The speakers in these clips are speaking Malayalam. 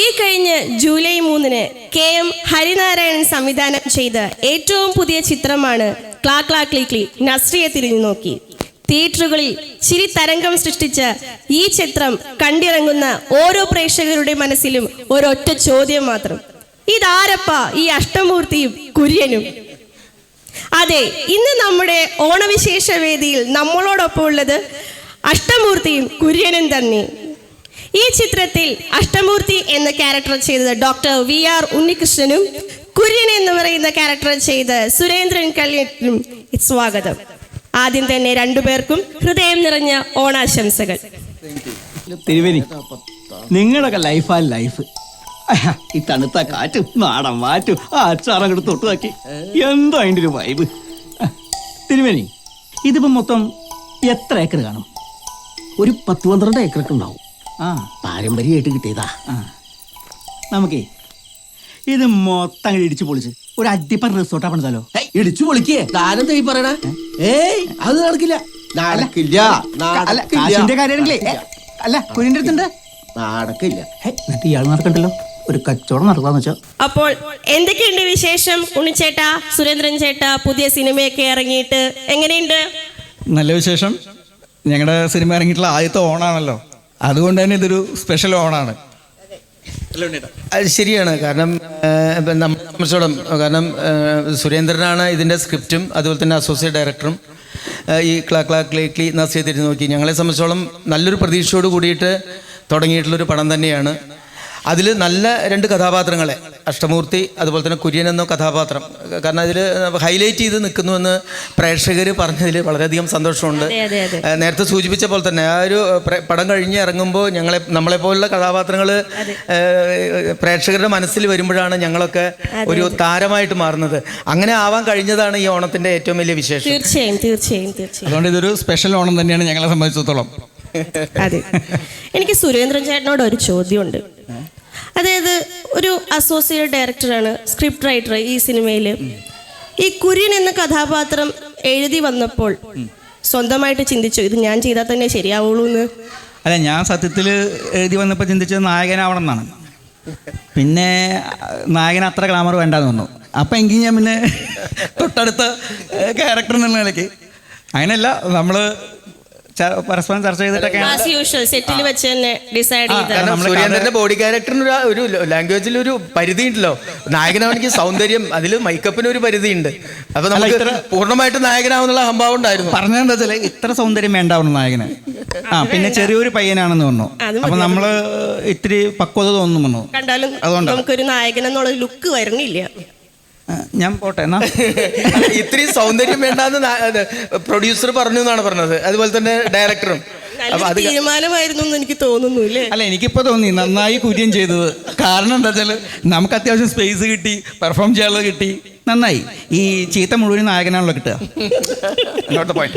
ഈ കഴിഞ്ഞ ജൂലൈ 3 KM ഹരിനാരായണൻ സംവിധാനം ചെയ്ത ഏറ്റവും പുതിയ ചിത്രമാണ് ക്ലാ ക്ലാ ക്ലീ ക്ലീ നസ്രിയെ തിരിഞ്ഞു നോക്കി. തിയേറ്ററുകളിൽ ചിരി തരംഗം സൃഷ്ടിച്ച ഈ ചിത്രം കണ്ടിറങ്ങുന്ന ഓരോ പ്രേക്ഷകരുടെ മനസ്സിലും ഒരൊറ്റ ചോദ്യം മാത്രം: ഇതാരപ്പ ഈ അഷ്ടമൂർത്തിയും കുര്യനും? അതെ, ഇന്ന് നമ്മുടെ ഓണവിശേഷ വേദിയിൽ നമ്മളോടൊപ്പം ഉള്ളത് അഷ്ടമൂർത്തിയും കുര്യനും തന്നെ. ഈ ചിത്രത്തിൽ അഷ്ടമൂർത്തി എന്ന ക്യാരക്ടർ ചെയ്തത് ഡോക്ടർ VR ഉണ്ണികൃഷ്ണനും കുര്യൻ എന്ന് പറയുന്ന ക്യാരക്ടർ ചെയ്ത സുരേന്ദ്രൻ കല്യാണിനും സ്വാഗതം. ആദ്യം തന്നെ രണ്ടുപേർക്കും ഹൃദയം നിറഞ്ഞ ഓണാശംസകൾ. തിരുവേനി, നിങ്ങളൊക്കെ ലൈഫ് ഈ തണുത്ത കാറ്റും നാടൻ മാറ്റും ആ അച്ചാറങ്ങോട്ട് തൊട്ട് നോക്കി, എന്തോ അതിൻ്റെ ഒരു വൈബ്. തിരുവേനി, ഇതിപ്പോ മൊത്തം എത്ര ഏക്കർ കാണും? ഒരു 10-12 ഏക്കറൊക്കെ ഉണ്ടാവും. ആ, പാരമ്പര്യമായിട്ട് കിട്ടിയതാ. നമുക്കേ ഇത് മൊത്തം അങ്ങ് ഇടിച്ചു പൊളിച്ച് ഒരു അടിപ്പൻ റിസോർട്ടാ പണിതാലോ? ഇടിച്ചു പൊളിക്കേ? താരം തൈ പറയണ? ഏയ്, അത് നടക്കില്ല. കാശിന്റെ കാര്യമാണെങ്കിലേ അല്ല, കുരിന്റെ അടുത്തുണ്ട്. നടക്കില്ല. എന്നിട്ട് ഇയാൾ നടക്കണ്ടല്ലോ, ഒരു കച്ചവടം നടക്കാന്ന് വെച്ചാ. അപ്പോൾ എന്തൊക്കെയുണ്ട് വിശേഷം ഉണ്ണിച്ചേട്ടാ, സുരേന്ദ്രൻ ചേട്ടാ? പുതിയ സിനിമയൊക്കെ ഇറങ്ങിയിട്ട് എങ്ങനെയുണ്ട്? നല്ല വിശേഷം. ഞങ്ങളുടെ സിനിമ ഇറങ്ങിയിട്ടുള്ള ആദ്യത്തെ ഓണാണല്ലോ, അതുകൊണ്ട് തന്നെ ഇതൊരു സ്പെഷ്യൽ ഓണാണ്. അത് ശരിയാണ്. കാരണം നമ്മളെ സംബന്ധിച്ചോളം, കാരണം സുരേന്ദ്രനാണ് ഇതിൻ്റെ സ്ക്രിപ്റ്റും അതുപോലെ തന്നെ അസോസിയേറ്റ് ഡയറക്ടറും. ഈ ക്ലാ ക്ലാ ക്ലീ ക്ലീ നസ്രിയെ തിരിഞ്ഞു നോക്കി ഞങ്ങളെ സംബന്ധിച്ചോളം നല്ലൊരു പ്രതീക്ഷയോട് കൂടിയിട്ട് തുടങ്ങിയിട്ടുള്ളൊരു പടം തന്നെയാണ്. അതിൽ നല്ല 2 കഥാപാത്രങ്ങളെ, അഷ്ടമൂർത്തി അതുപോലെ തന്നെ കുര്യൻ എന്ന കഥാപാത്രം, കാരണം അതിൽ ഹൈലൈറ്റ് ചെയ്ത് നിൽക്കുന്നുവെന്ന് പ്രേക്ഷകർ പറഞ്ഞതിൽ വളരെയധികം സന്തോഷമുണ്ട്. നേരത്തെ സൂചിപ്പിച്ച പോലെ തന്നെ ആ ഒരു പടം കഴിഞ്ഞ് ഇറങ്ങുമ്പോൾ നമ്മളെപ്പോലുള്ള കഥാപാത്രങ്ങൾ പ്രേക്ഷകരുടെ മനസ്സിൽ വരുമ്പോഴാണ് ഞങ്ങളൊക്കെ ഒരു താരമായിട്ട് മാറുന്നത്. അങ്ങനെ ആവാൻ കഴിഞ്ഞതാണ് ഈ ഓണത്തിൻ്റെ ഏറ്റവും വലിയ വിശേഷം. തീർച്ചയായും. അതുകൊണ്ട് ഇതൊരു സ്പെഷ്യൽ ഓണം തന്നെയാണ് ഞങ്ങളെ സംബന്ധിച്ചിടത്തോളം. അതെ, എനിക്ക് സുരേന്ദ്രൻ ചേട്ടനോട് ഒരു ചോദ്യമുണ്ട്. അതായത് ഒരു അസോസിയേറ്റ് ഡയറക്ടറാണ്, സ്ക്രിപ്റ്റ് റൈറ്റർ ഈ സിനിമയിൽ. ഈ കുര്യൻ എന്ന കഥാപാത്രം എഴുതി വന്നപ്പോൾ സ്വന്തമായിട്ട് ചിന്തിച്ചു ഇത് ഞാൻ ചെയ്താൽ തന്നെ ശരിയാവുള്ളൂ എന്ന്? അല്ല, ഞാൻ സത്യത്തിൽ എഴുതി വന്നപ്പോൾ ചിന്തിച്ചത് നായകനാവണം എന്നാണ്. പിന്നെ നായകൻ അത്ര ഗ്ലാമർ വേണ്ടാന്ന് വന്നു. അപ്പം എങ്കിൽ ഞാൻ പിന്നെ തൊട്ടടുത്ത ക്യാരക്ടർ എന്നുള്ള നിലയ്ക്ക് അങ്ങനെയല്ല, നമ്മൾ പരസ്പരം ചർച്ച ചെയ്തിട്ടൊക്കെയാണ് സെറ്റിൽ വെച്ച് തന്നെ ഡിസൈഡ് ചെയ്തത്. സുരേന്ദ്രന്റെ ബോഡി ക്യാരക്ടറിന് ഒരു ലാംഗ്വേജിൽ ഒരു പരിധി ഉണ്ടല്ലോ. നായകനാണെങ്കിൽ സൗന്ദര്യം, അതിൽ മേക്കപ്പിന് ഒരു പരിധി ഉണ്ട്. അപ്പൊ നമുക്ക് പൂർണ്ണമായിട്ട് നായകനാവുന്നുള്ള അഹംഭാവം ഉണ്ടായിരുന്നു. പറഞ്ഞതെന്താ വെച്ചാൽ ഇത്ര സൗന്ദര്യം വേണ്ടാവുന്നു നായകന്. പിന്നെ ചെറിയൊരു പയ്യനാണെന്ന് പറഞ്ഞു. അപ്പൊ നമ്മള് ഇത്തിരി പക്വത തോന്നുന്നു കണ്ടാലും. അതുകൊണ്ട് നമുക്കൊരു നായകൻ എന്നുള്ള ലുക്ക് വരണില്ല. ഞാൻ പോട്ടെ എന്നാ. ഇത്രയും സൗന്ദര്യം വേണ്ടാന്ന് പ്രൊഡ്യൂസർ പറഞ്ഞു എന്നാണ് പറഞ്ഞത്, അതുപോലെ തന്നെ ഡയറക്ടറും. തീരുമാനമായിരുന്നു എന്ന് എനിക്ക് തോന്നുന്നു. അല്ല, എനിക്കിപ്പോ തോന്നി നന്നായി കുര്യൻ ചെയ്തത്. കാരണം എന്താ വെച്ചാല് നമുക്ക് അത്യാവശ്യം സ്പേസ് കിട്ടി, പെർഫോം ചെയ്യാനുള്ളത് കിട്ടി, നന്നായി. ഈ ചീത്ത മുഴുവൻ നായകനാണല്ലോ കിട്ടുക.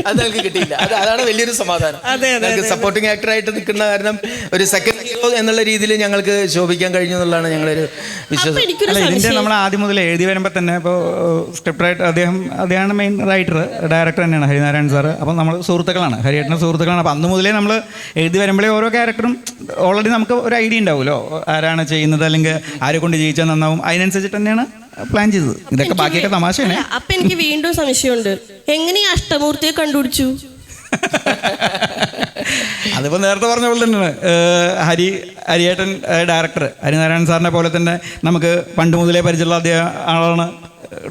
അത് നമുക്ക് കിട്ടിയില്ല. അതാണ് വലിയൊരു സമാധാനം. സപ്പോർട്ടിംഗ് ആക്ടറായിട്ട് നിൽക്കുന്ന കാരണം ഒരു സെക്കൻഡ് ഹീറോ എന്നുള്ള രീതിയിൽ ഞങ്ങൾക്ക് ശോഭിക്കാൻ കഴിഞ്ഞു എന്നുള്ളതാണ് ഞങ്ങളൊരു വിശ്വാസം. അല്ല, ഇതിന്റെ നമ്മൾ ആദ്യം മുതൽ എഴുതി വരുമ്പോൾ തന്നെ ഇപ്പോൾ സ്ക്രിപ്റ്റ് റൈറ്റർ അദ്ദേഹമാണ് മെയിൻ റൈറ്റർ, ഡയറക്ടർ തന്നെയാണ് ഹരിനാരായൺ സാറ്. അപ്പം നമ്മൾ സുഹൃത്തുക്കളാണ്, ഹരിയേട്ടൻ്റെ സുഹൃത്തുക്കളാണ്. അപ്പം അന്ന് മുതലേ നമ്മൾ എഴുതി വരുമ്പോഴേ ഓരോ ക്യാരക്ടറും ഓൾറെഡി നമുക്ക് ഒരു ഐഡിയ ഉണ്ടാവുമല്ലോ, ആരാണ് ചെയ്യുന്നത് അല്ലെങ്കിൽ ആരെ കൊണ്ട് ജയിച്ചാൽ നന്നാവും, അതിനനുസരിച്ചിട്ട് തന്നെയാണ് പ്ലാൻ ചെയ്തത്. ഇതൊക്കെ ബാക്കിയൊക്കെ തമാശയാണ്. അപ്പൊ എനിക്ക് വീണ്ടും സംശയമുണ്ട്, എങ്ങനെ അഷ്ടമൂർത്തിയെ കണ്ടുപിടിച്ചു? അതിപ്പോ നേരത്തെ പറഞ്ഞ പോലെ തന്നെയാണ്. ഹരിയേട്ടൻ ഡയറക്ടർ ഹരിനാരായണൻ സാറിനെ പോലെ തന്നെ നമുക്ക് പണ്ട് മുതലേ പരിചയമുള്ള ആളാണ്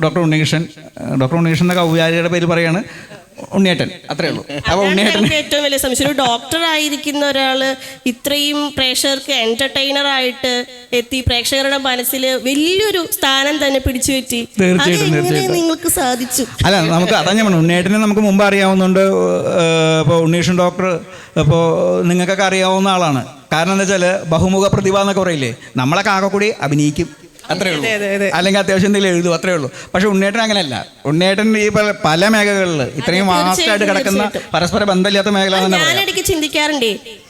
ഡോക്ടർ ഉണ്ണികൃഷ്ണൻ. ഡോക്ടർ ഉണ്ണികൃഷ്ണൻ ഔപചാരികയുടെ പേര് പറയാണ് ഉണ്ണിയേട്ടൻ, അത്രേ ഉള്ളൂ. അപ്പൊ ഉണ്ണിയേട്ടൻ ഏറ്റവും വലിയ സംശയം, ഒരു ഡോക്ടർ ആയിരിക്കുന്ന ഒരാള് ഇത്രയും പ്രേക്ഷകർക്ക് എന്റർടൈനർ ആയിട്ട് എത്തി പ്രേക്ഷകരുടെ മനസ്സിൽ വലിയൊരു സ്ഥാനം തന്നെ പിടിച്ചു പറ്റി. തീർച്ചയായിട്ടും നിങ്ങൾക്ക് സാധിച്ചു. അല്ല, നമുക്ക് അതാ ഞാൻ പറഞ്ഞു, ഉണ്ണിയേട്ടനെ നമുക്ക് മുമ്പ് അറിയാവുന്നുണ്ട്. ഇപ്പോൾ ഉണ്ണീഷൻ ഡോക്ടർ ഇപ്പോൾ നിങ്ങൾക്കൊക്കെ അറിയാവുന്ന ആളാണ്. കാരണം എന്താ വെച്ചാൽ ബഹുമുഖ പ്രതിഭ എന്നൊക്കെ പറയില്ലേ, നമ്മളൊക്കെ ആകെ കൂടി അഭിനയിക്കും, അത്രേ ഉള്ളൂ. അല്ലെങ്കിൽ അത്യാവശ്യം എന്തെങ്കിലും എഴുതും, അത്രേ ഉള്ളൂ. പക്ഷെ ഉണ്ണേട്ടൻ അങ്ങനെയല്ല. ഉണ്ണേട്ടൻ ഈ പല മേഖലകളിൽ ഇത്രയും വാസ്റ്റായിട്ട് കിടക്കുന്ന പരസ്പര ബന്ധമില്ലാത്ത മേഖല. ഞാനിടയ്ക്ക് ചിന്തിക്കാറുണ്ടേ,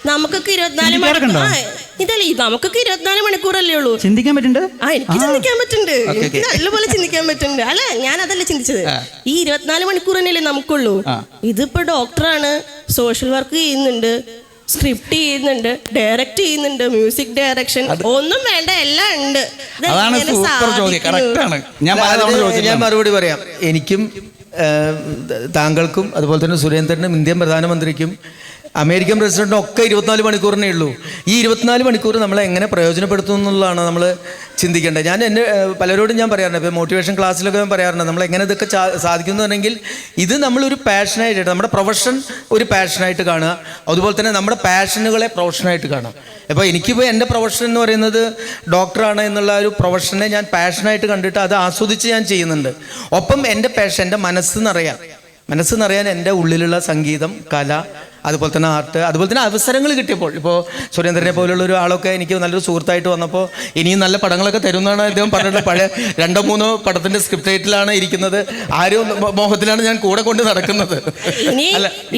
നമുക്കൊക്കെ 24 മണിക്കൂറല്ലേ ഉള്ളൂ. ചിന്തിക്കാൻ പറ്റുന്നുണ്ട്. എനിക്ക് ചിന്തിക്കാൻ പറ്റുന്നുണ്ട്, എനിക്ക് നല്ലപോലെ ചിന്തിക്കാൻ പറ്റുന്നുണ്ട്. അല്ല, ഞാൻ അതല്ല ചിന്തിച്ചത്. ഈ 24 മണിക്കൂർ തന്നെയല്ലേ നമുക്കുള്ളൂ. ഇതിപ്പോ ഡോക്ടറാണ്, സോഷ്യൽ വർക്ക് ചെയ്യുന്നുണ്ട്, സ്ക്രിപ്റ്റ് ചെയ്യുന്നുണ്ട്, ഡയറക്റ്റ് ചെയ്യുന്നുണ്ട്, മ്യൂസിക് ഡയറക്ഷൻ, ഒന്നും വേണ്ട, എല്ലാം ഉണ്ട്. ഇത് അതാണ് എങ്ങനെ സൂപ്പർ ചോദ്യം. സാധിക്കുന്നു? കറക്റ്റാണ്. ഞാൻ അല്ല, പലതവണ അതിന് ചോദിച്ചിട്ടുണ്ട്. ഞാൻ മറുപടി പറയാം. എനിക്കും താങ്കൾക്കും അതുപോലെ തന്നെ സുരേന്ദ്രനും ഇന്ത്യൻ പ്രധാനമന്ത്രിക്കും അമേരിക്കൻ പ്രസിഡന്റിനും ഒക്കെ 24 മണിക്കൂറിനേ ഉള്ളൂ. ഈ 24 മണിക്കൂർ നമ്മളെ എങ്ങനെ പ്രയോജനപ്പെടുത്തും എന്നുള്ളതാണ് നമ്മൾ ചിന്തിക്കേണ്ടത്. ഞാൻ എൻ്റെ പലരോടും ഞാൻ പറയാറുണ്ട്, ഇപ്പോൾ മോട്ടിവേഷൻ ക്ലാസ്സിലൊക്കെ ഞാൻ പറയാറുണ്ട്, നമ്മൾ എങ്ങനെ ഇതൊക്കെ സാധിക്കുന്നുണ്ടെങ്കിൽ ഇത് നമ്മളൊരു പാഷനായിട്ട്, നമ്മുടെ പ്രൊഫഷൻ ഒരു പാഷനായിട്ട് കാണുക, അതുപോലെ തന്നെ നമ്മുടെ പാഷനുകളെ പ്രൊഫഷനായിട്ട് കാണുക. ഇപ്പോൾ എനിക്കിപ്പോൾ എൻ്റെ പ്രൊഫഷൻ എന്ന് പറയുന്നത് ഡോക്ടറാണ് എന്നുള്ള ഒരു പ്രൊഫഷനെ ഞാൻ പാഷനായിട്ട് കണ്ടിട്ട് അത് ആസ്വദിച്ച് ഞാൻ ചെയ്യുന്നുണ്ട്. ഒപ്പം എൻ്റെ പാഷൻ, എൻ്റെ മനസ്സ് നിറയാൻ എൻ്റെ ഉള്ളിലുള്ള സംഗീതം, കല, അതുപോലെ തന്നെ ആർട്ട്, അതുപോലെ തന്നെ അവസരങ്ങൾ കിട്ടിയപ്പോൾ, ഇപ്പോൾ സുരേന്ദ്രനെ പോലുള്ള ഒരു ആളൊക്കെ എനിക്ക് നല്ലൊരു സുഹൃത്തായിട്ട് വന്നപ്പോൾ ഇനിയും നല്ല പടങ്ങളൊക്കെ തരുമെന്നാണ് അദ്ദേഹം പറഞ്ഞിട്ട്. പഴയ 2-3 പടത്തിൻ്റെ സ്ക്രിപ്റ്റ് റൈറ്റിലാണ് ഇരിക്കുന്നത്. ആരും മോഹത്തിലാണ് ഞാൻ കൂടെ കൊണ്ട് നടക്കുന്നത്.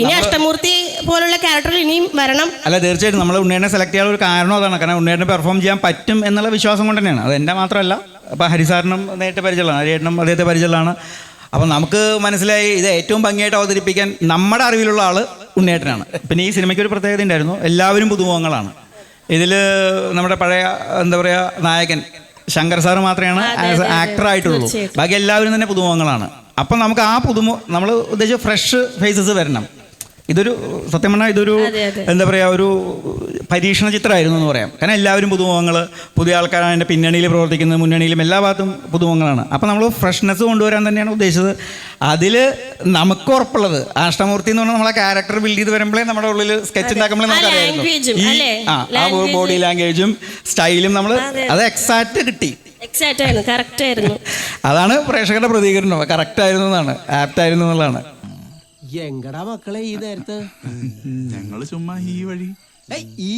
ഇനി അഷ്ടമൂർത്തി പോലുള്ള ക്യാരക്ടർ ഇനിയും വരണം. അല്ല, തീർച്ചയായിട്ടും നമ്മൾ ഉണ്ണേനെ സെലക്ട് ചെയ്യാനുള്ള ഒരു കാരണം അതാണ്. കാരണം ഉണ്ണേനെ പെർഫോം ചെയ്യാൻ പറ്റും എന്നുള്ള വിശ്വാസം കൊണ്ട് തന്നെയാണ്. അത് എൻ്റെ മാത്രമല്ല, അപ്പോൾ ഹരിസാറിനും നേരിട്ട് പരിചയമുള്ളതാണ്, ഹരിയേട്ടനും അദ്ദേഹത്തെ പരിചയമുള്ളതാണ്. അപ്പം നമുക്ക് മനസ്സിലായി ഇത് ഏറ്റവും ഭംഗിയായിട്ട് അവതരിപ്പിക്കാൻ നമ്മുടെ അറിവിലുള്ള ആൾ ഉണ്ണിയേട്ടനാണ്. പിന്നെ ഈ സിനിമയ്ക്ക് ഒരു പ്രത്യേകത ഉണ്ടായിരുന്നു, എല്ലാവരും പുതുമുഖങ്ങളാണ്. ഇതിൽ നമ്മുടെ പഴയ എന്താ പറയുക നായകൻ ശങ്കർ സാറ് മാത്രമാണ് ആക്ടറായിട്ടുള്ളൂ. ബാക്കി എല്ലാവരും തന്നെ പുതുമുഖങ്ങളാണ്. അപ്പം നമുക്ക് ആ നമ്മൾ ഉദ്ദേശിച്ച ഫ്രഷ് ഫേസസ് വരണം. ഇതൊരു സത്യം പറഞ്ഞാൽ ഇതൊരു എന്താ പറയുക ഒരു പരീക്ഷണ ചിത്രമായിരുന്നു എന്ന് പറയാം. കാരണം എല്ലാവരും പുതുമുഖങ്ങൾ, പുതിയ ആൾക്കാരാണ് എൻ്റെ പിന്നണിയിൽ പ്രവർത്തിക്കുന്നത്, മുന്നണിയിലും എല്ലാ ഭാഗത്തും പുതുമുഖങ്ങളാണ്. അപ്പം നമ്മൾ ഫ്രഷ്നെസ് കൊണ്ടുവരാൻ തന്നെയാണ് ഉദ്ദേശിച്ചത്. അതിൽ നമുക്ക് ഉറപ്പുള്ളത് അഷ്ടമൂർത്തി എന്ന് പറഞ്ഞാൽ നമ്മളെ ക്യാരക്ടർ ബിൽഡ് ചെയ്ത് വരുമ്പോഴേ നമ്മുടെ ഉള്ളിൽ സ്കെച്ച് ഉണ്ടാക്കുമ്പോഴേ നമുക്കറിയായിരുന്നു ആ ബോഡി ലാംഗ്വേജും സ്റ്റൈലും നമ്മൾ അത് എക്സാക്റ്റ് കിട്ടി. അതാണ് പ്രേക്ഷകരുടെ പ്രതികരണം. കറക്റ്റ് ആയിരുന്നു എന്നാണ്, ആപ്റ്റ് ആയിരുന്നു എന്നുള്ളതാണ്. എങ്കടാ മക്കളെ ഈ നേരത്ത് ഞങ്ങള് ചുമ്മാ ഈ